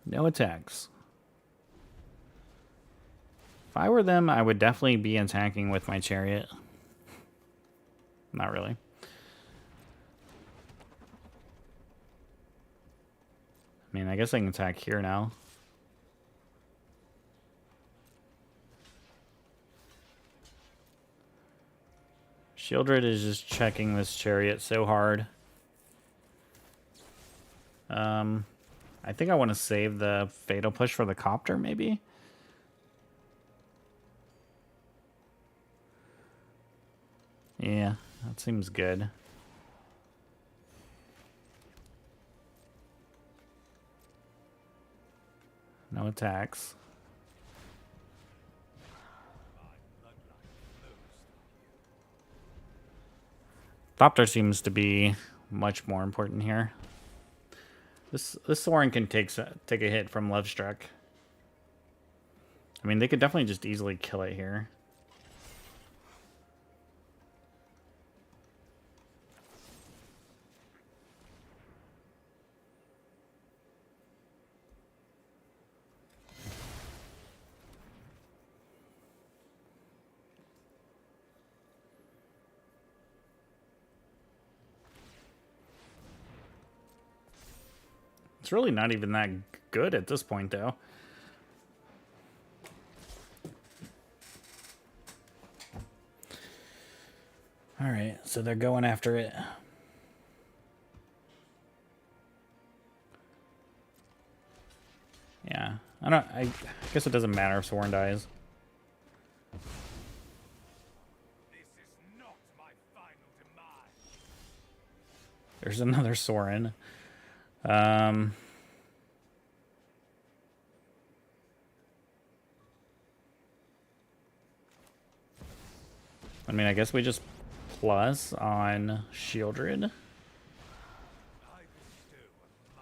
No attacks. If I were them, I would definitely be attacking with my Chariot. Not really. I mean, I guess I can attack here now. Shieldred is just checking this Chariot so hard. I think I want to save the Fatal Push for the Copter, maybe? Yeah, that seems good. No attacks. Thopter seems to be much more important here. This Sorin can take a hit from Lovestruck. I mean, they could definitely just easily kill it here. It's really not even that good at this point, though. Alright, so they're going after it. Yeah. I guess it doesn't matter if Soren dies. This is not my final demise. There's another Soren. I mean, I guess we just plus on Shieldred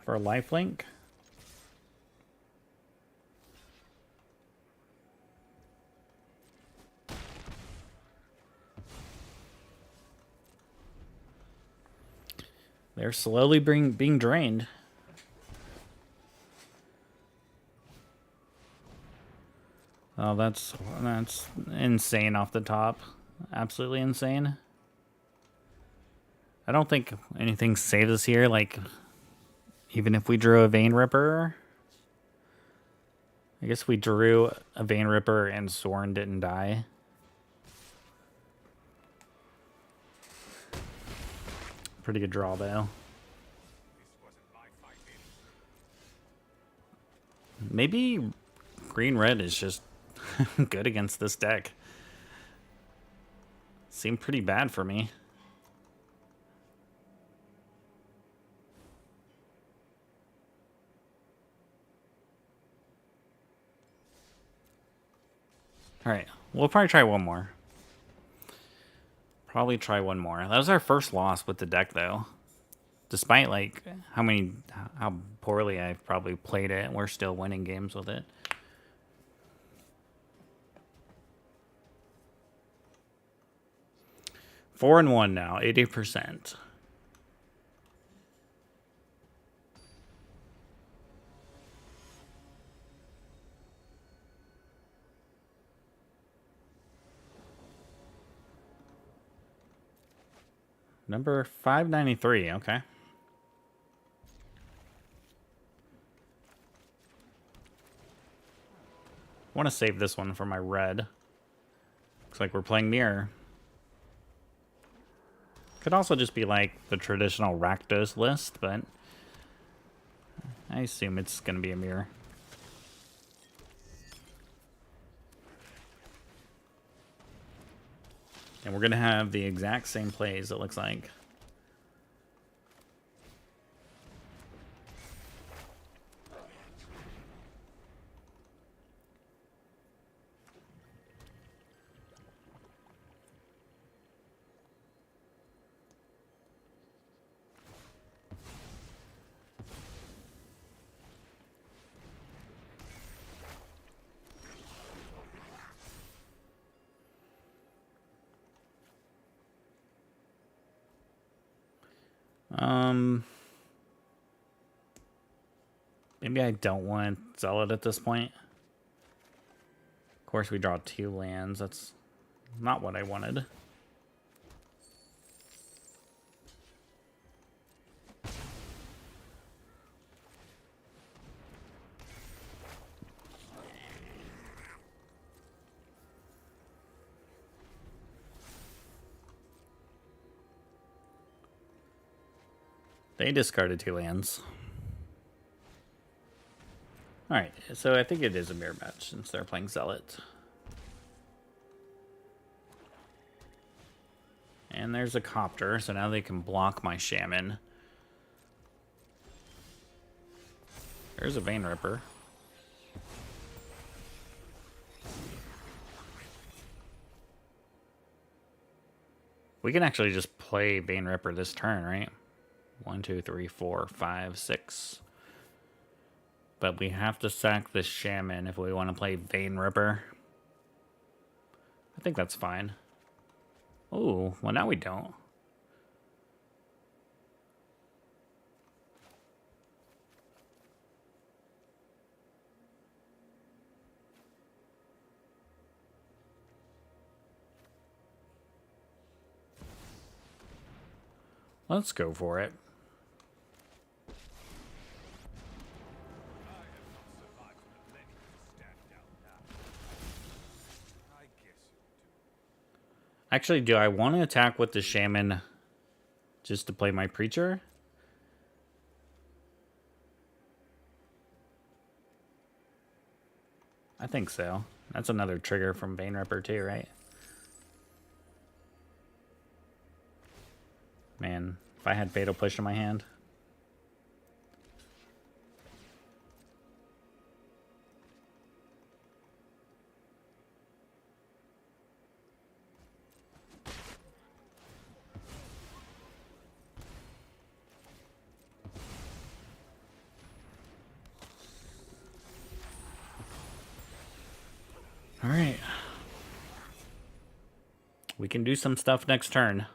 for lifelink. They're slowly being drained. Oh, that's insane off the top. Absolutely insane. I don't think anything saves us here. Like, even if we drew a Vein Ripper. I guess we drew a Vein Ripper and Soren didn't die. Pretty good draw, though. Maybe green-red is just good against this deck. Seemed pretty bad for me. Alright, we'll probably try one more. Probably try one more. That was our first loss with the deck, though. Despite, like, how poorly I've probably played it, we're still winning games with it. Four and 1 now, 80%. Number 593, okay. I want to save this one for my red. Looks like we're playing mirror. Could also just be like the traditional Rakdos list, but I assume it's going to be a mirror. And we're going to have the exact same plays, it looks like. Maybe I don't want Zealot at this point. Of course, we draw 2 lands. That's not what I wanted. They discarded 2 lands. Alright, so I think it is a mirror match since they're playing Zealot. And there's a Copter, so now they can block my Shaman. There's a Vein Ripper. We can actually just play Vein Ripper this turn, right? 1, 2, 3, 4, 5, 6. But we have to sack this Shaman if we want to play Vein Ripper. I think that's fine. Oh, well now we don't. Let's go for it. Actually, do I want to attack with the shaman just to play my preacher? I think so. That's another trigger from Bane Ripper too, right? Man, if I had Fatal Push in my hand. All right. We can do some stuff next turn.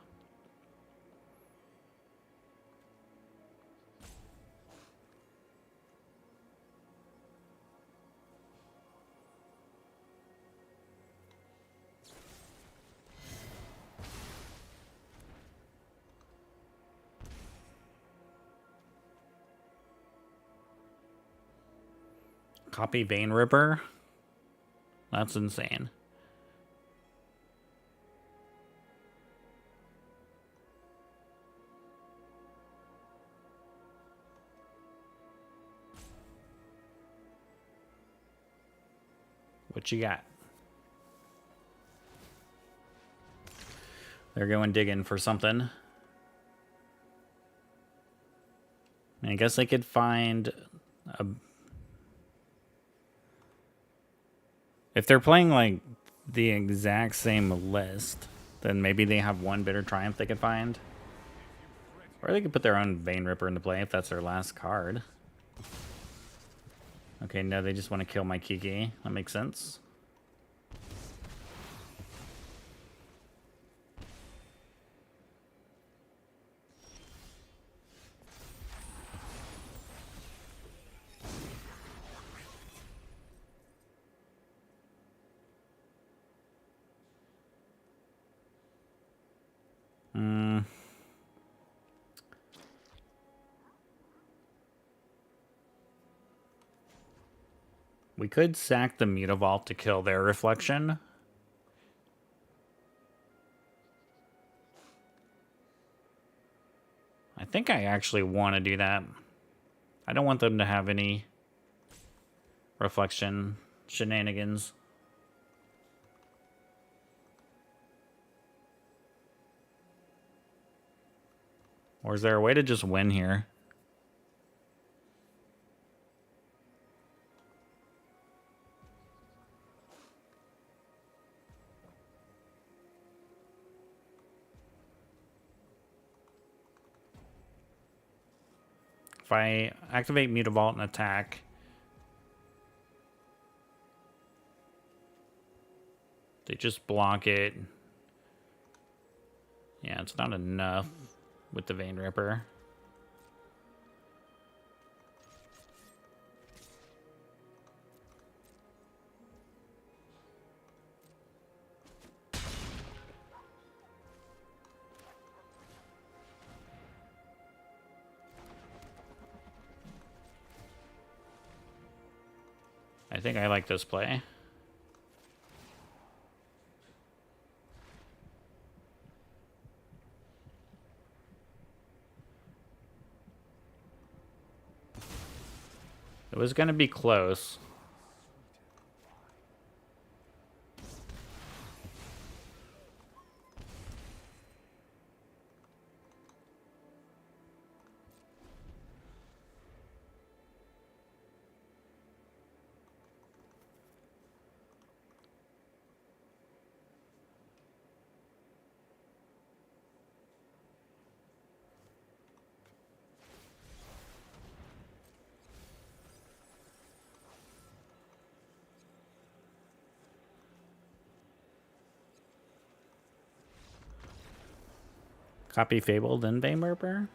Copy Vein Ripper? That's insane. What you got? They're going digging for something. I guess I could find a... If they're playing like the exact same list, then maybe they have one Bitter Triumph they could find. Or they could put their own Vein Ripper into play if that's their last card. Okay, no, they just want to kill my Kiki. That makes sense. We could sack the Mutavault to kill their reflection. I think I actually want to do that. I don't want them to have any reflection shenanigans. Or is there a way to just win here? If I activate Mutavault and attack, they just block it. Yeah, it's not enough with the Vein Ripper. I think I like this play. It was going to be close. Copy Fable, then Vein Ripper?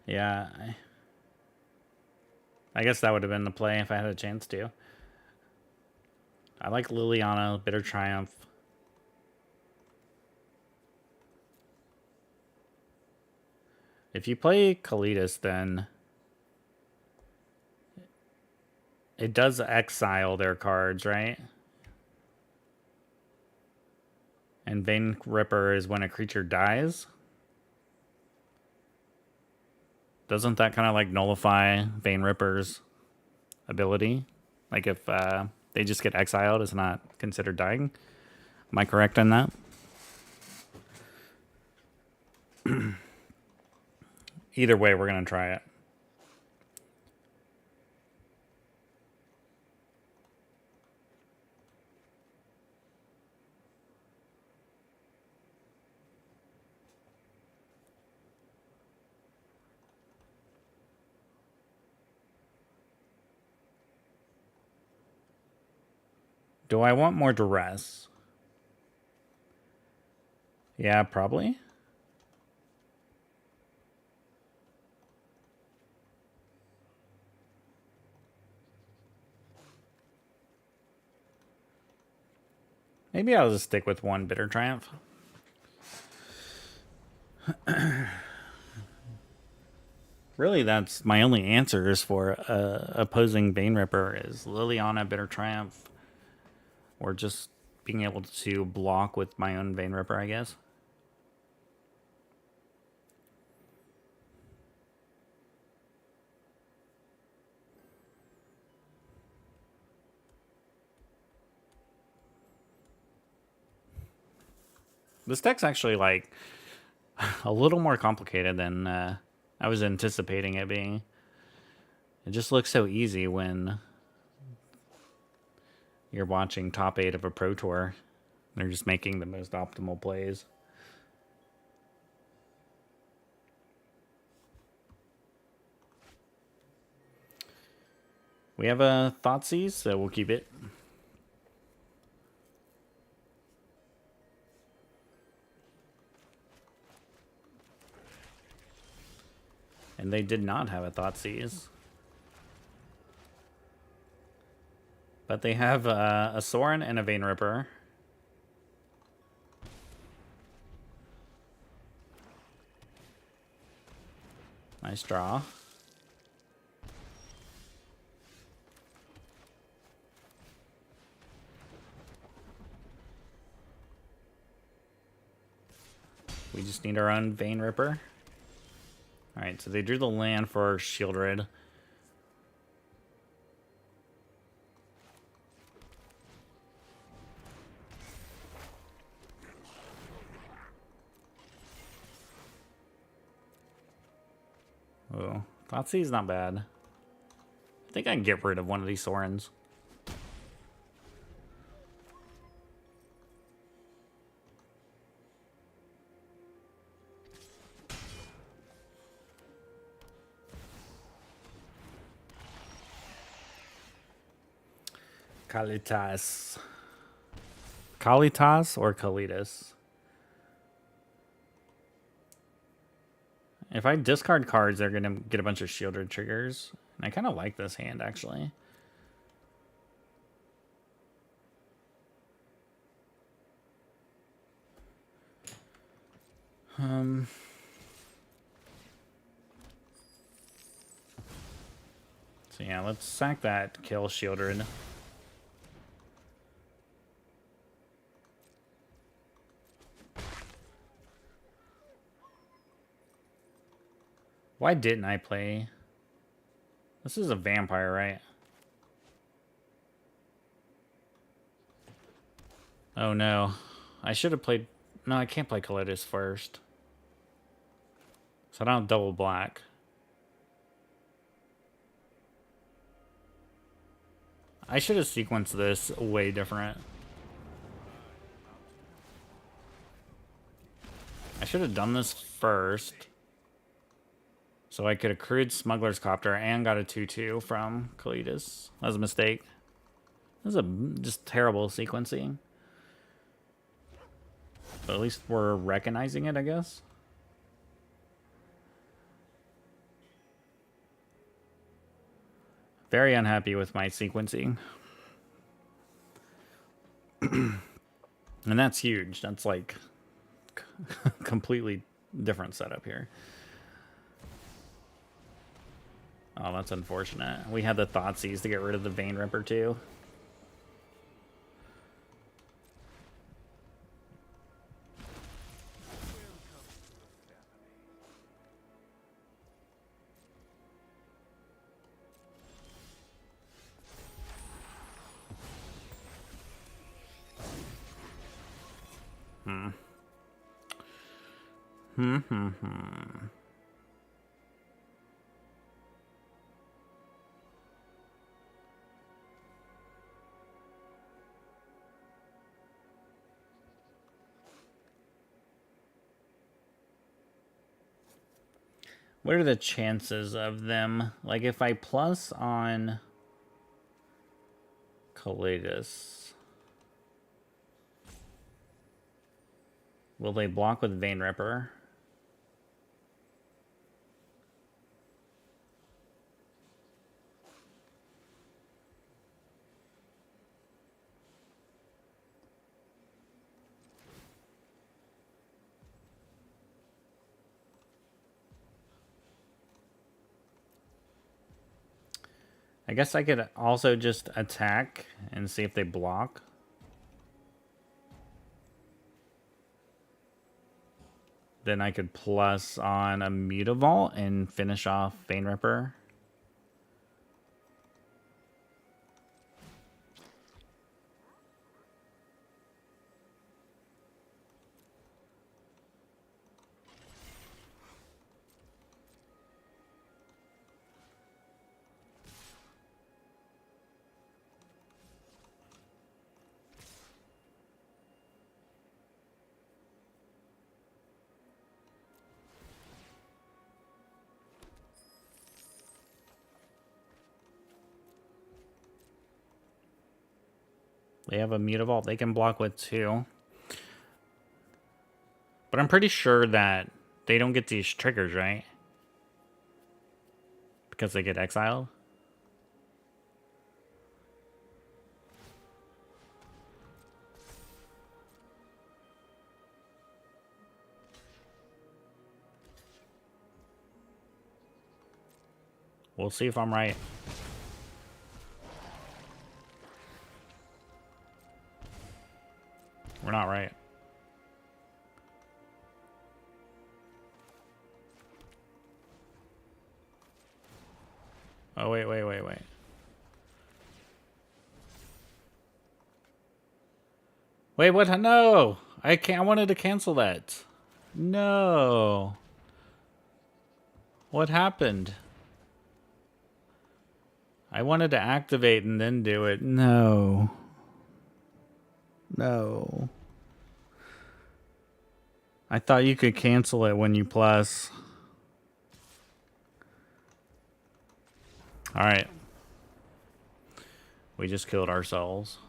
Yeah. I guess that would have been the play if I had a chance to. I like Liliana, Bitter Triumph. If you play Kalidas, then It does exile their cards, right? And Vein Ripper is when a creature dies. Doesn't that kind of like nullify Vein Ripper's ability? Like if they just get exiled, it's not considered dying. Am I correct on that? Either way, we're going to try it. Do I want more duress? Yeah, probably. Maybe I'll just stick with one Bitter Triumph. Really, that's my only answers for opposing Bane Ripper is Liliana, Bitter Triumph, or just being able to block with my own Bane Ripper, I guess. This deck's actually like a little more complicated than I was anticipating it being. It just looks so easy when you're watching top 8 of a Pro Tour. They're just making the most optimal plays. We have a Thoughtseize, so we'll keep it. And they did not have a Thoughtseize. But they have a Sorin and a Vein Ripper. Nice draw. We just need our own Vein Ripper. Alright, so they drew the land for Shieldred. Oh, Thoughtseize not bad. I think I can get rid of one of these Sorins. Kalitas. Kalitas or Kalitas? If I discard cards, they're going to get a bunch of shielded triggers. And I kind of like this hand, actually. So yeah, let's sack that, kill Shieldred. Why didn't I play? This is a vampire, right? Oh no. I should have played... No, I can't play Kalitas first. So I don't have double black. I should have sequenced this way different. I should have done this first. So I could have accrued Smuggler's Copter and got a 2-2 from Kalitas. That was a mistake. This is just terrible sequencing. But at least we're recognizing it, I guess. Very unhappy with my sequencing. And that's huge. That's like completely different setup here. Oh, that's unfortunate. We had the Thoughtseize to get rid of the Vein Ripper too. What are the chances of them? Like, if I plus on Kaligas, will they block with Vein Ripper? I guess I could also just attack and see if they block. Then I could plus on a Mutavault and finish off Vein Ripper. They have a Mutavault they can block with too. But I'm pretty sure that they don't get these triggers, right? Because they get exiled. We'll see if I'm right. We're not right. Oh, wait. Wait, what? No! I can't. I wanted to cancel that. No. What happened? I wanted to activate and then do it. No. No. I thought you could cancel it when you plus. Alright. We just killed ourselves.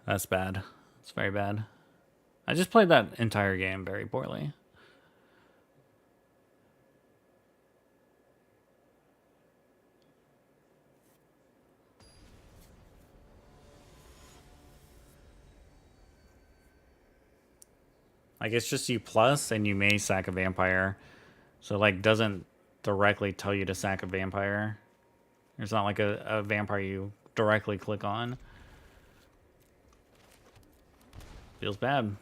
That's bad. It's very bad. I just played that entire game very poorly. Like, it's just you plus and you may sack a vampire. So, like, doesn't directly tell you to sack a vampire. There's not like a vampire you directly click on. Feels bad.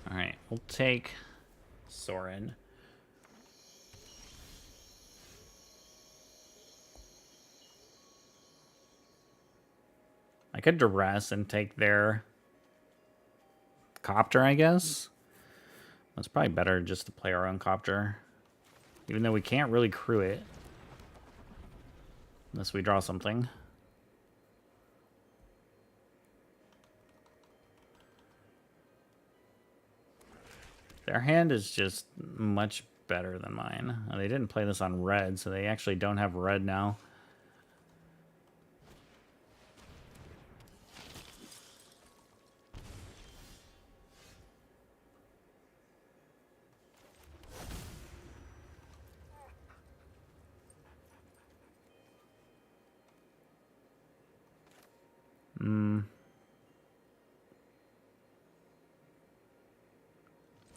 Alright, we'll take Soren. I could duress and take their copter, I guess. That's probably better just to play our own copter. Even though we can't really crew it. Unless we draw something. Their hand is just much better than mine. They didn't play this on red, so they actually don't have red now.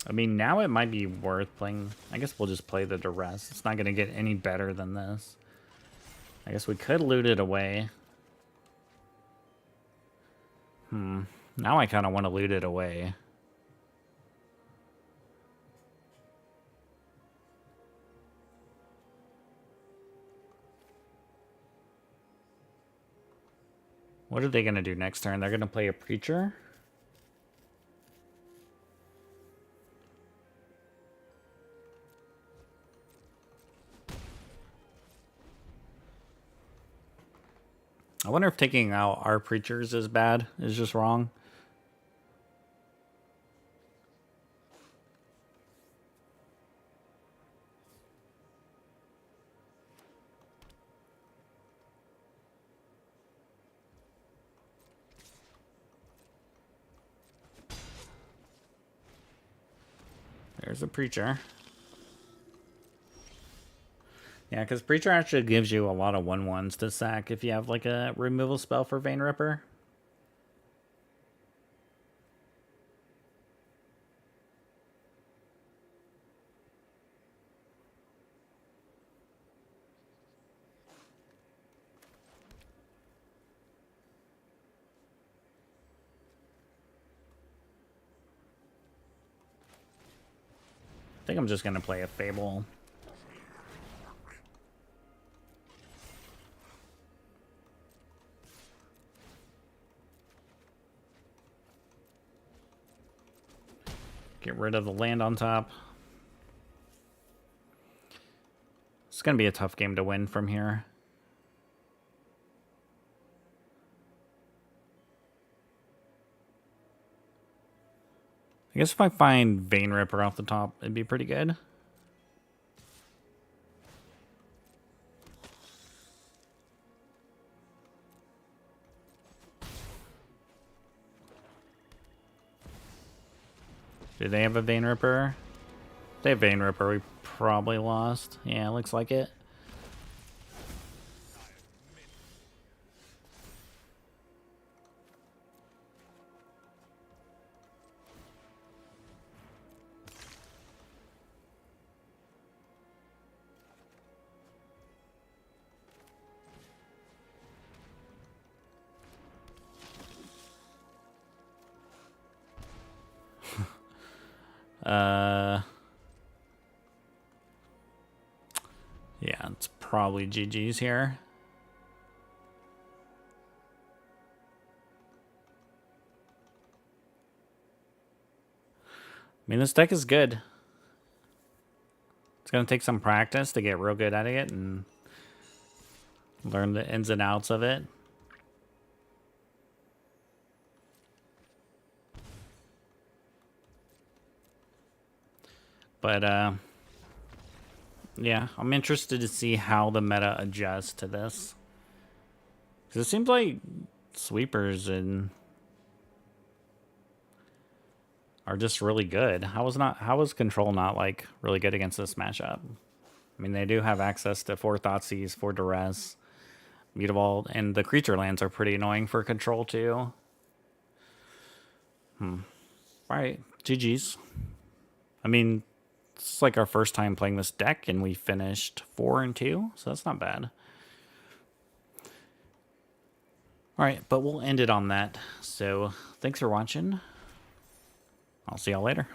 I mean, now it might be worth playing. I guess we'll just play the duress. It's not going to get any better than this. I guess we could loot it away. Now I kind of want to loot it away. What are they going to do next turn? They're going to play a preacher? I wonder if taking out our preachers is bad, is just wrong. There's a preacher. Yeah, because preacher actually gives you a lot of 1/1s to sack if you have like a removal spell for Vein Ripper. I think I'm just going to play a Fable. Get rid of the land on top. It's going to be a tough game to win from here. I guess if I find Vein Ripper off the top, it'd be pretty good. Do they have a Vein Ripper? They have Vein Ripper. We probably lost. Yeah, looks like it. Yeah, it's probably GG's here. I mean, this deck is good. It's going to take some practice to get real good at it and learn the ins and outs of it. But, yeah, I'm interested to see how the meta adjusts to this. Because it seems like sweepers are just really good. How is control not like really good against this matchup? I mean, they do have access to 4 Thoughtseize, 4 Duress, Mutavault, and the creature lands are pretty annoying for control too. Alright, GG's. I mean, it's like our first time playing this deck, and we finished 4-2, so that's not bad. Alright, but we'll end it on that. So, thanks for watching. I'll see y'all later.